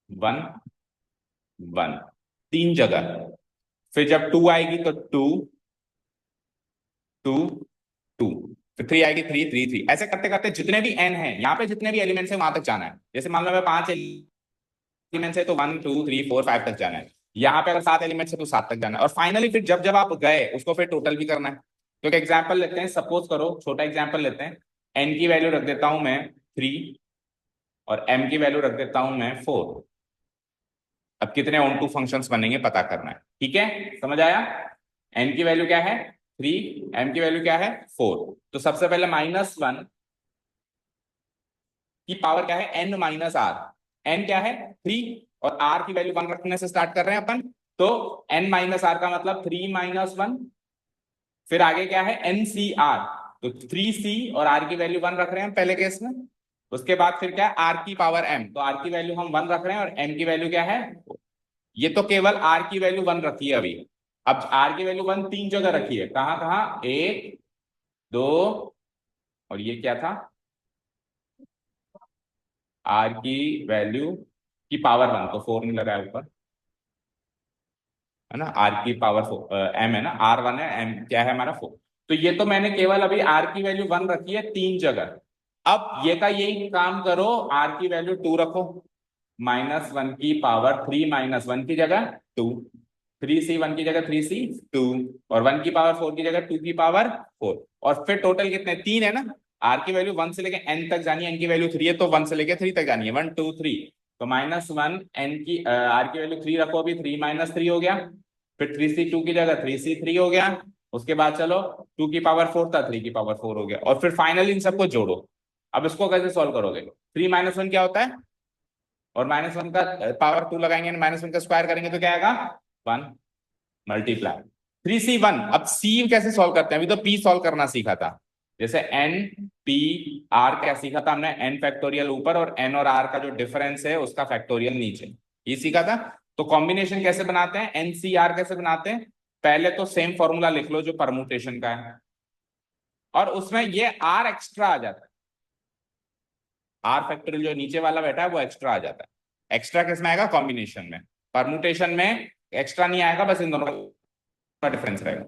1 1, तीन जगह। फिर जब 2 आएगी तो 2 2 2, फिर 3 आएगी, 3 3 3, ऐसे करते करते जितने भी n है यहाँ पे, जितने भी एलिमेंट्स है वहां तक जाना है। जैसे मान लो मैं 5 एलिमेंट्स है तो 1 2 3 4 5 तक जाना है। यहाँ पे अगर 7 एलिमेंट्स है तो 7 तक जाना है। और फाइनली फिर जब जब आप गए उसको फिर टोटल भी करना है। तो एक एग्जाम्पल लेते हैं, सपोज करो छोटा एग्जाम्पल लेते हैं। n की वैल्यू रख देता हूं मैं 3 और m की वैल्यू रख देता हूं मैं 4। अब कितने ऑन टू फंक्शंस बनेंगे पता करना है, ठीक है। समझ आया। n की वैल्यू क्या है 3, m की वैल्यू क्या है 4। तो सबसे पहले -1 की पावर क्या है n माइनस आर। n क्या है 3 और r की वैल्यू 1 रखने से स्टार्ट कर रहे हैं अपन। तो n माइनस आर का मतलब 3 - 1। फिर आगे क्या है NCR। तो 3c और r की वैल्यू 1 रख रहे हैं पहले केस में। उसके बाद फिर क्या है r की पावर m। तो r की वैल्यू हम 1 रख रहे हैं और m की वैल्यू क्या है। ये तो केवल r की वैल्यू 1 रखी है अभी। अब r की वैल्यू 1 तीन जगह रखी है, कहाँ कहाँ, 1 2 और ये क्या था, r की वैल्यू की पावर 1 तो 4 नहीं लगा है ऊपर, है ना। r की पावर m है ना, r1 है, m क्या है हमारा 4। तो ये तो मैंने केवल अभी r की वैल्यू 1 रखी है तीन जगह। अब ये का यही काम करो, r की वैल्यू 2 रखो, -1 की पावर 3 -1 की जगह 2, 3c 1 की जगह 3c 2 और 1 की पावर 4 की जगह 2 की पावर 4। और फिर टोटल कितने, तीन है ना। r की वैल्यू 1 से लेके n तक जानी है, n की वैल्यू 3 है तो 1 से लेके 3 तक जानी है, 1 2 3। तो -1 n की r की वैल्यू 3 रखो, अभी 3 - 3 हो गया। फिर 3c 2 की जगह 3c 3 हो गया। उसके बाद चलो 2 की पावर 4 था, 3 की पावर 4 हो गया। और फिर फाइनली इन सबको जोड़ो। अब इसको कैसे सॉल्व करोगे, 3 - 1 क्या होता है, और -1 का पावर 2 लगाएंगे, -1 का स्क्वायर करेंगे तो क्या आएगा 1 मल्टीप्लाई 3c1। अब c कैसे सॉल्व करते हैं, अभी तो p सॉल्व करना सीखा था। जैसे n p r क्या सीखा था हमने, n फैक्टोरियल ऊपर और n और r का जो डिफरेंस है उसका फैक्टोरियल नीचे, ये सीखा था। तो कॉम्बिनेशन कैसे बनाते हैं, NCR कैसे बनाते हैं, पहले तो सेम फॉर्मूला लिख लो जो परमुटेशन का है और उसमें ये r एक्स्ट्रा आ जाता है। आर फैक्टोरियल जो नीचे वाला बैठा है वो एक्स्ट्रा आ जाता है। एक्स्ट्रा किस में आएगा, कॉम्बिनेशन में। परमुटेशन में एक्स्ट्रा नहीं आएगा, बस इन दोनों का डिफरेंस रहेगा,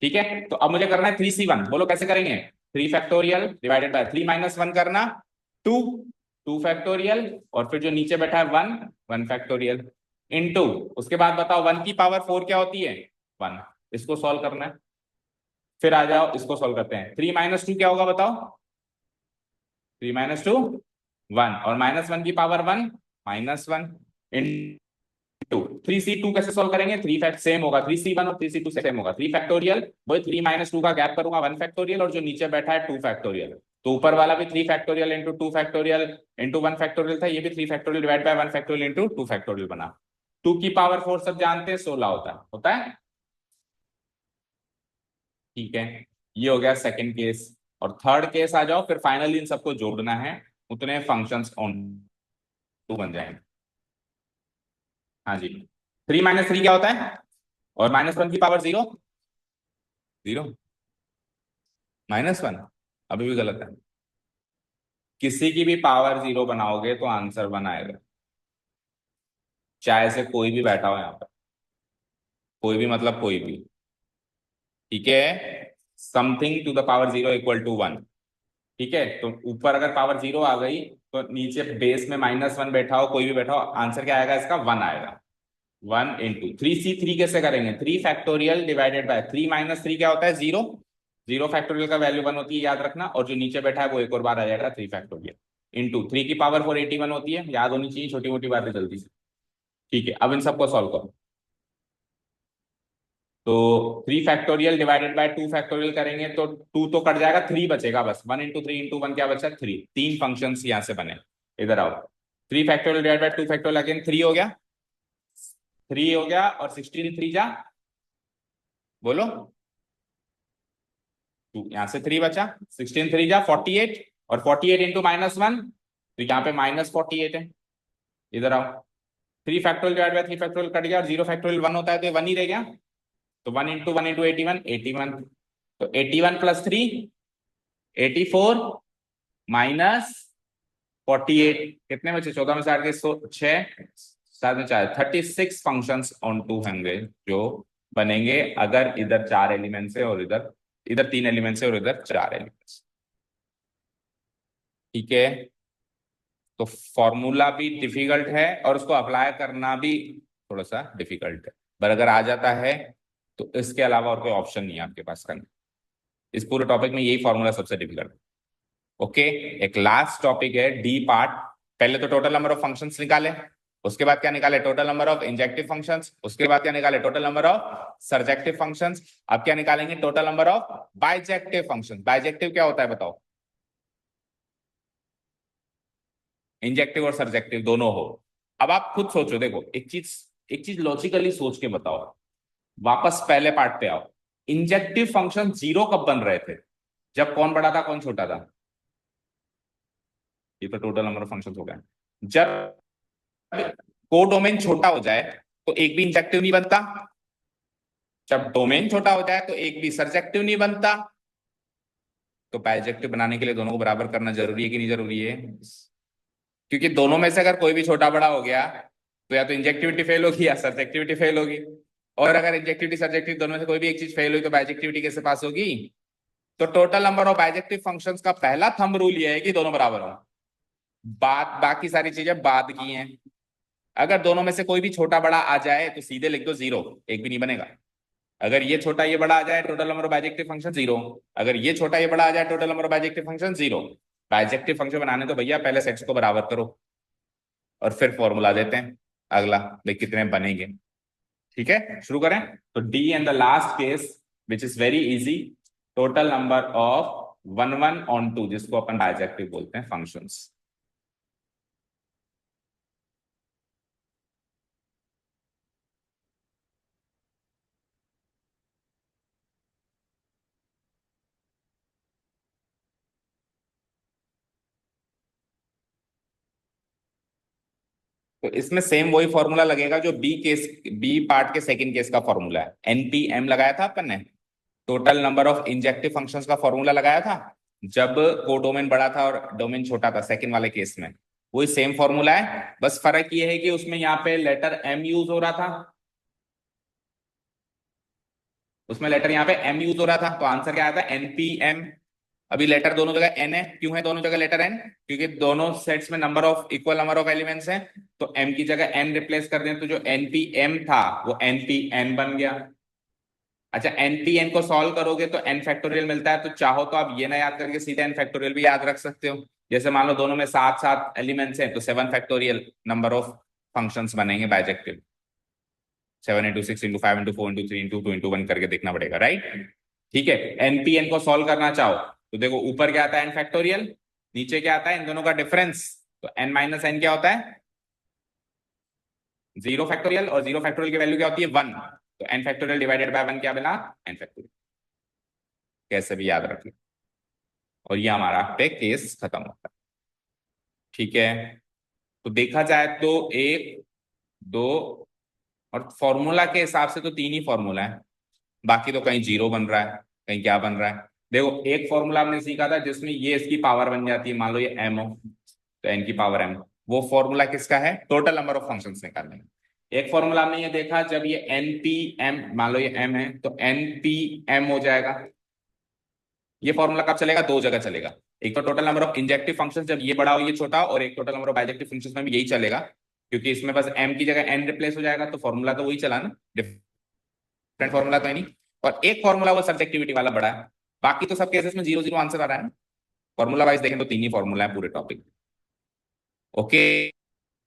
ठीक है। तो अब मुझे करना है 3c1, बोलो कैसे करेंगे, 3 फैक्टोरियल डिवाइडेड बाय 3 - 1 करना 2 2 फैक्टोरियल और फिर जो नीचे बैठा है 1 1 फैक्टोरियल इनटू, उसके बाद बताओ 1 की पावर 4 क्या होती है 1। इसको सॉल्व करना है। फिर आ जाओ इसको सॉल्व करते हैं, 3 - 2 क्या होगा बताओ, 3 - 2 1 और -1 की पावर 1 -1 इनटू 3c2 कैसे सॉल्व करेंगे, 3 फैक्ट सेम होगा, 3c1 और 3c2 सेम होगा, 3 फैक्टोरियल वही 3 - 2 का गैप करूंगा 1 फैक्टोरियल और जो नीचे बैठा है 2 फैक्टोरियल। तो ऊपर वाला भी 3 factorial into 2 factorial into 1 factorial था, ये भी 3 factorial divide by 1 factorial into 2 factorial बना। 2 की पावर 4 सब जानते हैं 16 होता है, ठीक है। ये हो गया सेकंड केस। और थर्ड केस आ जाओ, फिर फाइनली इन सबको जोड़ना है, उतने फंक्शंस ऑन टू बन जाएंगे। हाँ जी, 3 - 3 क्या होता है, और -1 की पावर 0 0 -1 अभी भी गलत है। किसी की भी पावर 0 बनाओगे तो आंसर 1 आएगा, चाहे से कोई भी बैठा हो यहाँ पर, कोई भी मतलब कोई भी, ठीक है। Something to the power 0 equal to 1, ठीक है। तो ऊपर अगर पावर 0 आ गई तो नीचे बेस में -1 बैठा हो, कोई भी बैठा हो, आंसर क्या आएगा इसका 1 आएगा। 1 इंटू 3c3 कैसे करेंगे, 3 फैक्टोरियल डिवाइडेड बाय 3 - 3 क्या होता है 0 0 फैक्टोरियल का वैल्यू 1 होती है याद रखना, और जो नीचे बैठा है वो एक और बार आ जाएगा 3 फैक्टोरियल इंटू 3 की पावर 4 81 होती है, याद होनी चाहिए छोटी मोटी बातें जल्दी से, ठीक है। अब इन सबको सॉल्व करो। तो 3 फैक्टोरियल डिवाइडेड बाय 2 फैक्टोरियल करेंगे तो 2 तो कट जाएगा, 3 बचेगा बस, 1 इंटू 3 इंटू 1 क्या बचा 3, तीन फंक्शन यहां से बने। इधर आओ, 3 factorial divide by 2 factorial again 3 हो गया, 3 हो गया और 16 3 जा, बोलो, यहां से 3 बचा, 16 3 जा 48, और 48 इंटू -1, तो यहाँ पे -48 है। इधर आओ, 3 factorial divide by 3 factorial cut गया, और 0 फैक्टोरियल 1 होता है, तो ये 1 ही रह गया। तो 1 इंटू 81, 81, तो 81 प्लस 3 84 माइनस 48, कितने बचे, 14 में से 8 के 6, 7 में 4, 36 फंक्शंस ऑन टू होंगे जो बनेंगे अगर इधर 4 एलिमेंट्स है और इधर इधर 3 एलिमेंट्स है और इधर 4 एलिमेंट्स। ठीक है, तो फॉर्मूला भी डिफिकल्ट है और उसको अप्लाई करना भी थोड़ा सा डिफिकल्ट है, पर अगर आ जाता है तो इसके अलावा और कोई ऑप्शन नहीं है आपके पास करने। इस पूरे टॉपिक में यही फॉर्मूला सबसे डिफिकल्ट है। ओके, एक लास्ट टॉपिक है डी पार्ट। पहले तो टोटल नंबर ऑफ फंक्शंस निकाले, उसके बाद क्या निकाले, total number of injective functions, उसके बाद क्या निकाले, total number of surjective functions. अब क्या निकालेंगे, total number of bijective functions. Bijective क्या होता है बताओ, इंजेक्टिव और सर्जेक्टिव दोनों हो। अब आप खुद सोचो, देखो एक चीज लॉजिकली सोच के बताओ, वापस पहले पार्ट पे आओ। इंजेक्टिव फंक्शन 0 कब बन रहे थे, जब कौन बड़ा था कौन छोटा था। ये तो टोटल नंबर ऑफ फंक्शंस हो गए। जब कोडोमेन छोटा हो जाए तो एक भी इंजेक्टिव नहीं बनता, जब डोमेन छोटा हो जाए तो एक भी सर्जेक्टिव नहीं बनता। तो बाइजेक्टिव बनाने के लिए दोनों को बराबर करना जरूरी है कि नहीं जरूरी है, क्योंकि दोनों में से अगर कोई भी छोटा बड़ा हो गया तो या तो इंजेक्टिविटी फेल होगी या सर्जेक्टिविटी फेल होगी, और अगर इंजेक्टिविटी सर्जेक्टिव दोनों में से कोई भी एक चीज फेल हुई तो बाइजेक्टिविटी कैसे पास होगी। तो total number of bijective functions का पहला थंब रूल ये है कि दोनों बराबर हो। बाकी सारी चीजें बाद की हैं। अगर दोनों में से कोई भी छोटा बड़ा आ जाए तो सीधे लिख दो 0, एक भी नहीं बनेगा। अगर ये छोटा ये बड़ा आ जाए total number of bijective function 0, अगर ये छोटा ये बड़ा आ जाए total number of bijective function 0। Bijective function बनाने तो भैया पहले सेट्स को बराबर करो और फिर फॉर्मूला देते हैं अगला, देख कितने बनेंगे। ठीक है, शुरू करें। तो D and the last case which is very easy, total number of 1 1 on 2, जिसको अपन बाइजेक्टिव बोलते हैं, फंक्शंस। तो इसमें सेम वही फॉर्मूला लगेगा जो बी पार्ट के सेकंड केस का फॉर्मूला है। एनपीएम लगाया था अपन ने, total number of injective functions का फॉर्मूला लगाया था जब कोडोमेन बड़ा था और डोमेन छोटा था, सेकंड वाले केस में वही सेम फॉर्मूला है। बस फर्क ये है कि उसमें यहाँ पे लेटर एम यूज हो रहा था, उसमें लेटर यहाँ पे एम यूज हो रहा था, तो आंसर क्या आया था, एनपीएम। अभी लेटर दोनों जगह एन है, क्यों है दोनों जगह लेटर एन, क्योंकि दोनों सेट्स में number of equal number of elements हैं, तो एम की जगह एन रिप्लेस कर दें तो जो एनपीएम था वो एनपीएन बन गया। अच्छा, एनपीएन को सॉल्व करोगे तो एन फैक्टोरियल मिलता है, तो चाहो तो आप ये ना याद करके सीधे एन फैक्टोरियल भी याद रख सकते हो। जैसे मान लो दोनों में 7 7 एलिमेंट्स हैं तो 7 फैक्टोरियल नंबर ऑफ फंक्शंस बनेंगे bijective. 7 into 6 into 5 into 4 into 3 into 2 into 1 करके देखना पड़ेगा, राइट। ठीक है, एनपीएन को सॉल्व करना चाहो तो देखो ऊपर क्या आता है, एन फैक्टोरियल, नीचे क्या आता है, इन दोनों का डिफरेंस, तो एन माइनस एन क्या होता है, 0 फैक्टोरियल, और 0 फैक्टोरियल की वैल्यू क्या होती है, 1, तो एन फैक्टोरियल डिवाइडेड बाय 1 क्या बना, एन फैक्टोरियल। कैसे भी याद रख लो, और ये हमारा पे केस खत्म होता है। ठीक है, तो देखा जाए तो 1 2, और फॉर्मूला के हिसाब से तो 3 ही फॉर्मूला है, बाकी तो कहीं 0 बन रहा है, कहीं क्या बन रहा है। देखो एक फॉर्मूला हमने सीखा था जिसमें ये इसकी पावर बन जाती है, मान लो ये एम हो तो एन की पावर एम, वो फॉर्मूला किसका है, टोटल नंबर ऑफ फंक्शंस निकालने में। एक फॉर्मूला हमने ये देखा, जब ये एन पी एम, मान लो ये एम है तो एन पी एम हो जाएगा। ये फॉर्मूला कब चलेगा, दो जगह चलेगा, एक तो total number of injective functions जब ये बड़ा हो ये छोटा हो, और एक total number of bijective functions में भी यही चलेगा, क्योंकि इसमें बस एम की जगह एन रिप्लेस हो जाएगा, तो फॉर्मूला तो वही चला ना, डिफरेंट फॉर्मूला तो है नहीं। और एक फॉर्मूला वो सब्जेक्टिविटी वाला बड़ा है, बाकी तो सब केसेस में 0 0 आंसर आ रहा है। फॉर्मूला वाइज देखें तो 3 ही फॉर्मूला है पूरे टॉपिक। ओके,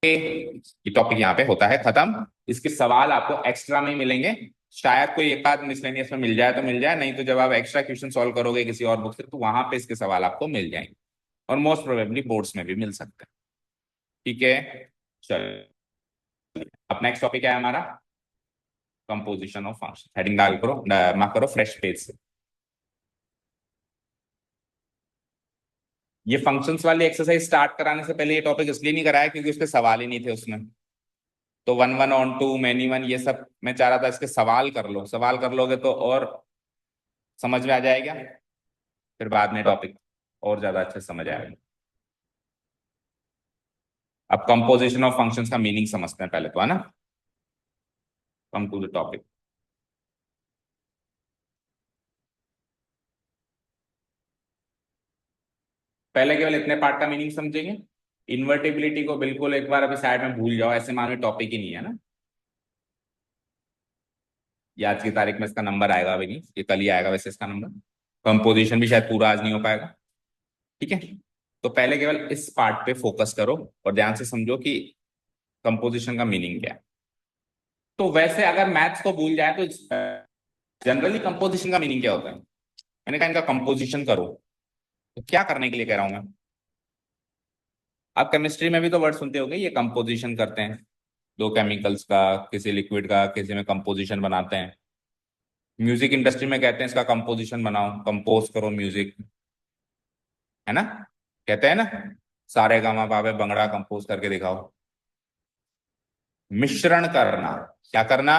ये टॉपिक यहाँ पे होता है खत्म। इसके सवाल आपको एक्स्ट्रा में मिलेंगे, शायद कोई एक आध मिसलेनियस में मिल जाए तो मिल जाए, नहीं तो जब आप एक्स्ट्रा क्वेश्चन सॉल्व करोगे किसी और बुक से तो वहां पे इसके सवाल आपको मिल जाएंगे, और मोस्ट प्रोबेबली बोर्ड्स में भी मिल सकते हैं। ठीक है, चलो अब नेक्स्ट टॉपिक है हमारा कंपोजिशन ऑफ फंक्शन, हेडिंग डाल करो, मार्क करो फ्रेश पेज से। ये फंक्शंस वाली एक्सरसाइज स्टार्ट कराने से पहले ये टॉपिक इसलिए नहीं कराया क्योंकि उसके सवाल ही नहीं थे उसमें। तो one one onto, many one, ये सब मैं चाह रहा था इसके सवाल कर लो, सवाल कर लोगे तो और समझ में आ जाएगा, फिर बाद में टॉपिक और ज्यादा अच्छे समझ आएगा। अब कंपोजिशन ऑफ फंक्शंस का मीनिंग समझते हैं पहले तो, है ना। Come to the topic. पहले केवल इतने पार्ट का मीनिंग समझेंगे। इन्वर्टिबिलिटी को बिल्कुल एक बार अभी साइड में भूल जाओ, ऐसे मान में टॉपिक ही नहीं है ना। ये आज की तारीख में इसका नंबर आएगा अभी नहीं, ये कल ही आएगा वैसे इसका नंबर। कंपोजिशन भी शायद पूरा आज नहीं हो पाएगा। ठीक है, तो पहले केवल इस पार्ट पे फोकस करो और ध्यान से समझो कि कंपोजिशन का मीनिंग क्या है। तो वैसे अगर मैथ्स को भूल जाए तो जनरली कंपोजिशन का मीनिंग क्या होता है। मैंने कहा इनका कंपोजिशन करो, तो क्या करने के लिए कह रहा हूं मैं। आप केमिस्ट्री में भी तो वर्ड सुनते होंगे, ये कंपोजिशन करते हैं दो केमिकल्स का, किसी लिक्विड का, किसी में कंपोजिशन बनाते हैं। म्यूजिक इंडस्ट्री में कहते हैं इसका कंपोजिशन बनाओ, कंपोज करो म्यूजिक, है ना, कहते हैं ना, सारे गामा पावे बंगड़ा कंपोज करके दिखाओ। मिश्रण करना, क्या करना,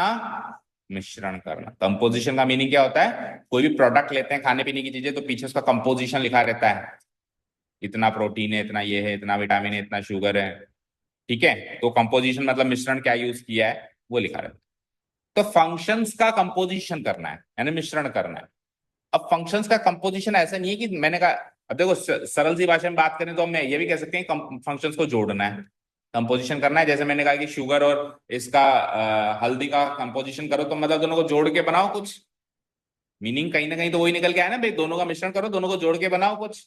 मिश्रण करना। कंपोजिशन का मीनिंग क्या होता है, कोई भी प्रोडक्ट लेते हैं खाने पीने की चीजें, तो पीछे उसका कंपोजिशन लिखा रहता है, इतना प्रोटीन है, इतना ये है, इतना विटामिन है, इतना शुगर है। ठीक है, तो कंपोजिशन मतलब मिश्रण क्या यूज किया है वो लिखा रहता है। तो फंक्शंस का कंपोजिशन करना है यानी मिश्रण करना है। अब फंक्शंस का कंपोजिशन ऐसा नहीं है कि मैंने कहा, अब देखो सरल सी भाषा में बात करें तो हम ये भी कह सकते हैं फंक्शंस को जोड़ना है, कंपोजिशन करना है। जैसे मैंने कहा कि शुगर और इसका हल्दी का कंपोजिशन करो, तो मतलब दोनों को जोड़ के बनाओ कुछ, मीनिंग कहीं ना कहीं तो वही निकल के आया ना भाई, दोनों का मिश्रण करो, दोनों को जोड़ के बनाओ कुछ।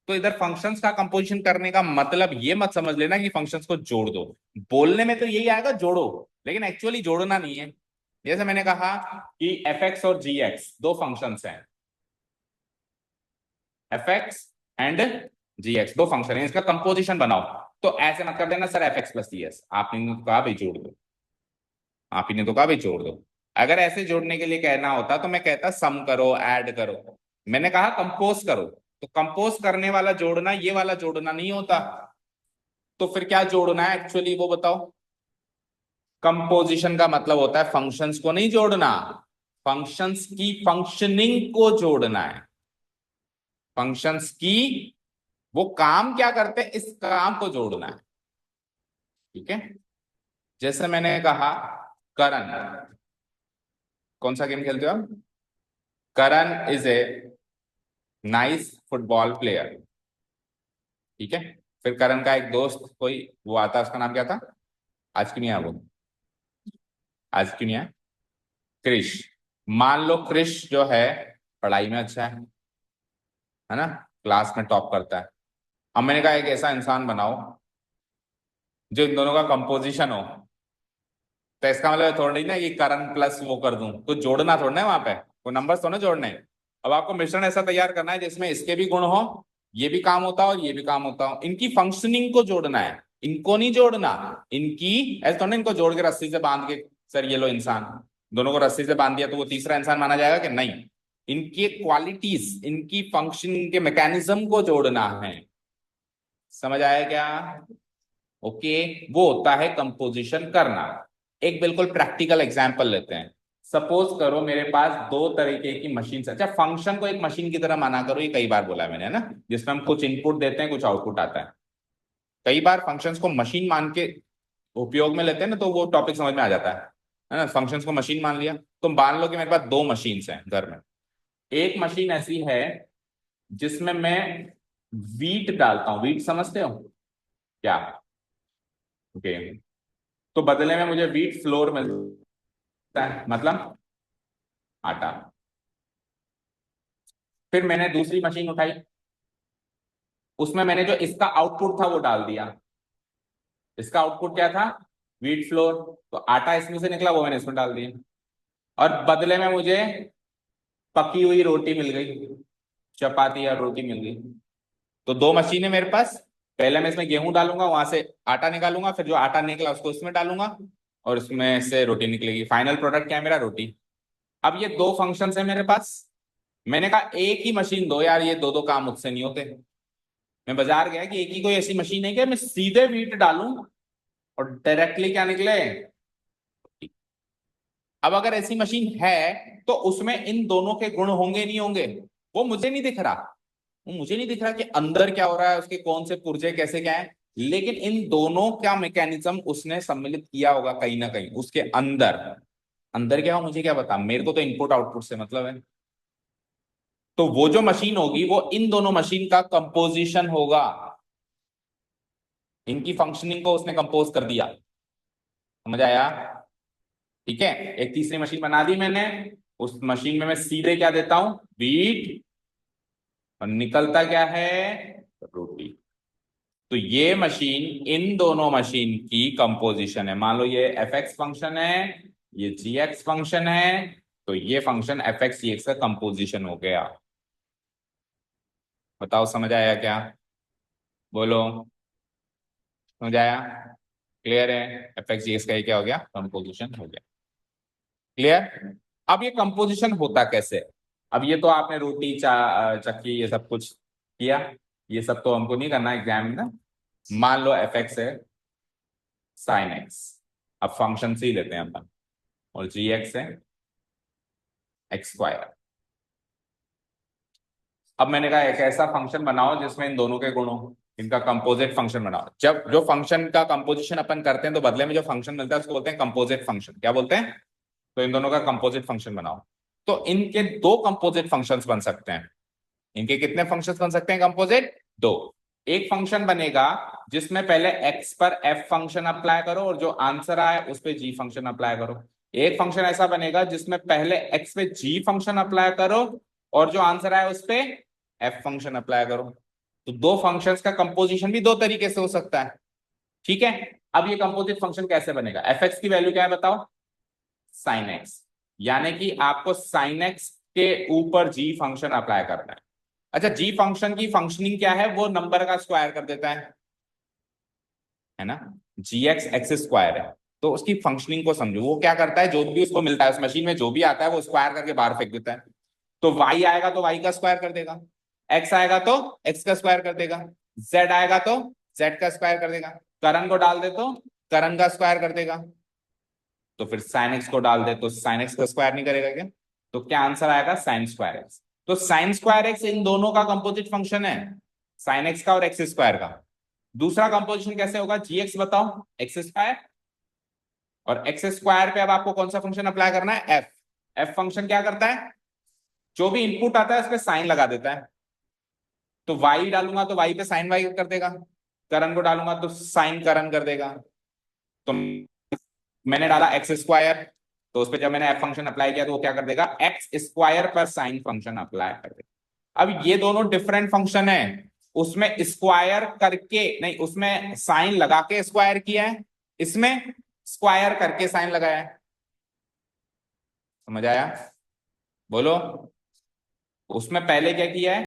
तो इधर फंक्शंस का कंपोजिशन करने का मतलब ये मत समझ लेना कि फंक्शंस को जोड़ दो। बोलने में तो यही आएगा जोड़ो, लेकिन एक्चुअली जोड़ना नहीं है। जैसे मैंने कहा कि एफ एक्स और जी एक्स दो फंक्शंस हैं, f x and g x दो फंक्शन है, इसका कंपोजिशन बनाओ। तो ऐसे मत कर देना sir f x plus g x, आपने तो कहा भाई जोड़ दो, आप ही ने तो कहा भाई जोड़ दो। अगर ऐसे जोड़ने के लिए कहना होता तो मैं कहता सम करो, ऐड करो। मैंने कहा कंपोज करो, तो कंपोज करने वाला जोड़ना ये वाला जोड़ना नहीं होता। तो फिर क्या जोड़ना है एक्चुअली वो बताओ। कंपोजिशन का मतलब होता है फंक्शंस को नहीं जोड़ना, फंक्शंस की फंक्शनिंग को जोड़ना है। फंक्शंस की वो काम क्या करते हैं इस काम को जोड़ना है। ठीक है, जैसे मैंने कहा करण, कौन सा गेम खेलते हो आप, Karan is a nice football player. ठीक है, फिर करण का एक दोस्त कोई वो आता, उसका नाम क्या था, आज क्यों नहीं आया वो, आज क्यों नहीं आया, क्रिश। मान लो क्रिश जो है पढ़ाई में अच्छा है ना, क्लास में टॉप करता है। अब मैंने कहा एक ऐसा इंसान बनाओ जो इन दोनों का कंपोजिशन हो, तो इसका मतलब थोड़ी ना कि करण प्लस वो कर दूं, तो जोड़ना थोड़ा है वहां पे, वो नंबर थोड़ा जोड़ने हैं। अब आपको मिश्रण ऐसा तैयार करना है जिसमें इसके भी गुण हो, ये भी काम होता हो और ये भी काम होता हो, इनकी फंक्शनिंग को जोड़ना है, इनको नहीं जोड़ना। इनकी ऐसा थोड़ा इनको जोड़ के रस्सी से बांध के सर ये लो इंसान, दोनों को रस्सी से बांध दिया तो वो तीसरा इंसान माना जाएगा कि नहीं। इनकी क्वालिटीज, इनकी फंक्शनिंग के मैकेनिज्म को जोड़ना है। समझ आया क्या, ओके। वो होता है कंपोजिशन करना। एक बिल्कुल प्रैक्टिकल एग्जांपल लेते हैं। सपोज करो मेरे पास दो तरीके की मशीन, अच्छा फंक्शन को एक मशीन की तरह माना करो, ये कई बार बोला है मैंने, है ना, जिसमें हम कुछ इनपुट देते हैं कुछ आउटपुट आता है। कई बार फंक्शंस को मशीन मान के उपयोग में लेते हैं ना, तो वो टॉपिक समझ में आ जाता है ना। फंक्शंस को मशीन मान लिया, तो मान लो कि मेरे पास दो मशीन्स हैं घर में। एक मशीन ऐसी है जिसमें मैं वीट डालता हूँ, वीट समझते हो क्या, ओके, तो बदले में मुझे वीट फ्लोर मिलता है, मतलब आटा। फिर मैंने दूसरी मशीन उठाई, उसमें मैंने जो इसका आउटपुट था वो डाल दिया। इसका आउटपुट क्या था, वीट फ्लोर, तो आटा इसमें से निकला वो मैंने इसमें डाल दिया, और बदले में मुझे पकी हुई रोटी मिल गई, चपाती या रोटी मिल गई। तो दो मशीनें मेरे पास, पहले मैं इसमें गेहूं डालूंगा, वहां से आटा निकालूंगा, फिर जो आटा निकला उसको इसमें डालूंगा, और उसमें से रोटी निकलेगी, फाइनल प्रोडक्ट क्या है मेरा, रोटी। अब ये दो फंक्शंस है मेरे पास, मैंने कहा एक ही मशीन दो यार, ये दो दो काम मुझसे नहीं होते। मैं बाजार गया कि एक ही कोई ऐसी मशीन है कि मैं सीधे वीट डालूं और डायरेक्टली क्या निकले। अब अगर ऐसी मशीन है तो उसमें इन दोनों के गुण होंगे नहीं होंगे, वो मुझे नहीं दिख रहा। वो मुझे नहीं दिख रहा कि अंदर क्या हो रहा है, उसके कौन से पुर्जे कैसे क्या है, लेकिन इन दोनों का मैकेनिज्म उसने सम्मिलित किया होगा कहीं ना कहीं उसके अंदर। अंदर क्या हो मुझे क्या पता, मेरे को तो इनपुट आउटपुट से मतलब है। तो वो जो मशीन होगी वो इन दोनों मशीन का कंपोजिशन होगा, इनकी फंक्शनिंग को उसने कंपोज कर दिया। समझ आया? ठीक है, एक तीसरी मशीन बना दी मैंने, उस मशीन में मैं सीधे क्या देता हूं, बीट, और निकलता क्या है, रोटी। तो ये मशीन इन दोनों मशीन की कंपोजिशन है। मान लो ये एफ एक्स फंक्शन है, ये जी एक्स फंक्शन है, तो ये फंक्शन एफ एक्स जी एक्स का कंपोजिशन हो गया। बताओ समझ आया क्या? बोलो, समझ आया? क्लियर है? एफ एक्स जी एक्स का ये क्या हो गया, कंपोजिशन हो गया। क्लियर? अब ये कंपोजिशन होता कैसे? अब ये तो आपने रोटी चक्की ये सब कुछ किया, ये सब तो हमको नहीं करना एग्जाम में ना। मान लो एफ एक्स है साइन एक्स, अब फंक्शन से ही लेते हैं अपन, और जी एक्स है एक्स स्क्वायर। अब मैंने कहा एक ऐसा फंक्शन बनाओ जिसमें इन दोनों के गुण हो, इनका कंपोजिट फंक्शन बनाओ। जब जो फंक्शन का कंपोजिशन अपन करते हैं तो बदले में जो फंक्शन मिलता है उसको बोलते हैं कंपोजिट फंक्शन। क्या बोलते हैं? तो इन दोनों का कंपोजिट फंक्शन बनाओ। तो इनके दो कंपोजिट फंक्शंस बन सकते हैं। इनके कितने फंक्शंस बन सकते हैं कंपोजिट? दो। एक फंक्शन बनेगा जिसमें पहले x पर f फंक्शन अप्लाई करो और जो आंसर आए उस पे g फंक्शन अप्लाई करो। एक फंक्शन ऐसा बनेगा जिसमें पहले x पे g फंक्शन अप्लाई करो और जो आंसर आए उस पे f फंक्शन अप्लाई करो। तो दो फंक्शंस का कंपोजिशन भी दो तरीके से हो सकता है। ठीक है, अब ये कंपोजिट फंक्शन कैसे बनेगा? एफ एक्स की वैल्यू क्या है बताओ, साइन एक्स, यानी कि आपको साइन एक्स के ऊपर जी फंक्शन अप्लाई करना है। अच्छा, जी फंक्शन की फंक्शनिंग क्या है, वो नंबर का स्क्वायर कर देता है ना। जी एक्स एक्स स्क्वायर है, तो उसकी फंक्शनिंग को समझो, वो क्या करता है, जो भी उसको मिलता है उस मशीन में जो भी आता है वो स्क्वायर करके बाहर फेंक देता है। तो वाई आएगा तो वाई का स्क्वायर कर देगा, एक्स आएगा तो एक्स का स्क्वायर कर देगा, जेड आएगा तो जेड का स्क्वायर कर देगा, करण को डाल दे तो करण का स्क्वायर कर देगा। तो फिर साइन एक्स को डाल दे तो साइन एक्स का स्क्वायर नहीं करेगा क्या? तो क्या आंसर आएगा, साइन स्क्वायर एक्स। तो साइन स्क्वायर एक्स इन दोनों का कंपोजिट फंक्शन है, साइन एक्स का और एक्स स्क्वायर का। दूसरा कंपोजिशन कैसे होगा, जी एक्स बताओ एक्स स्क्वायर, और एक्स स्क्वायर पे अब आपको कौन सा फंक्शन अप्लाई करना है, एफ। एफ फंक्शन क्या करता है, जो भी इनपुट आता है उस पर साइन लगा देता है। तो वाई डालूंगा तो वाई पे साइन वाई कर देगा, करण को डालूंगा तो साइन करण कर देगा। तो मैंने डाला एक्स स्क्वायर, तो उस पर जब मैंने एफ फंक्शन अप्लाई किया तो वो क्या कर देगा, एक्स स्क्वायर पर साइन फंक्शन अप्लाई कर देगा। अब ये दोनों डिफरेंट फंक्शन है, उसमें स्क्वायर करके नहीं, उसमें साइन लगा के स्क्वायर किया है, इसमें स्क्वायर करके साइन लगाया है। समझ आया? बोलो, उसमें पहले क्या किया है,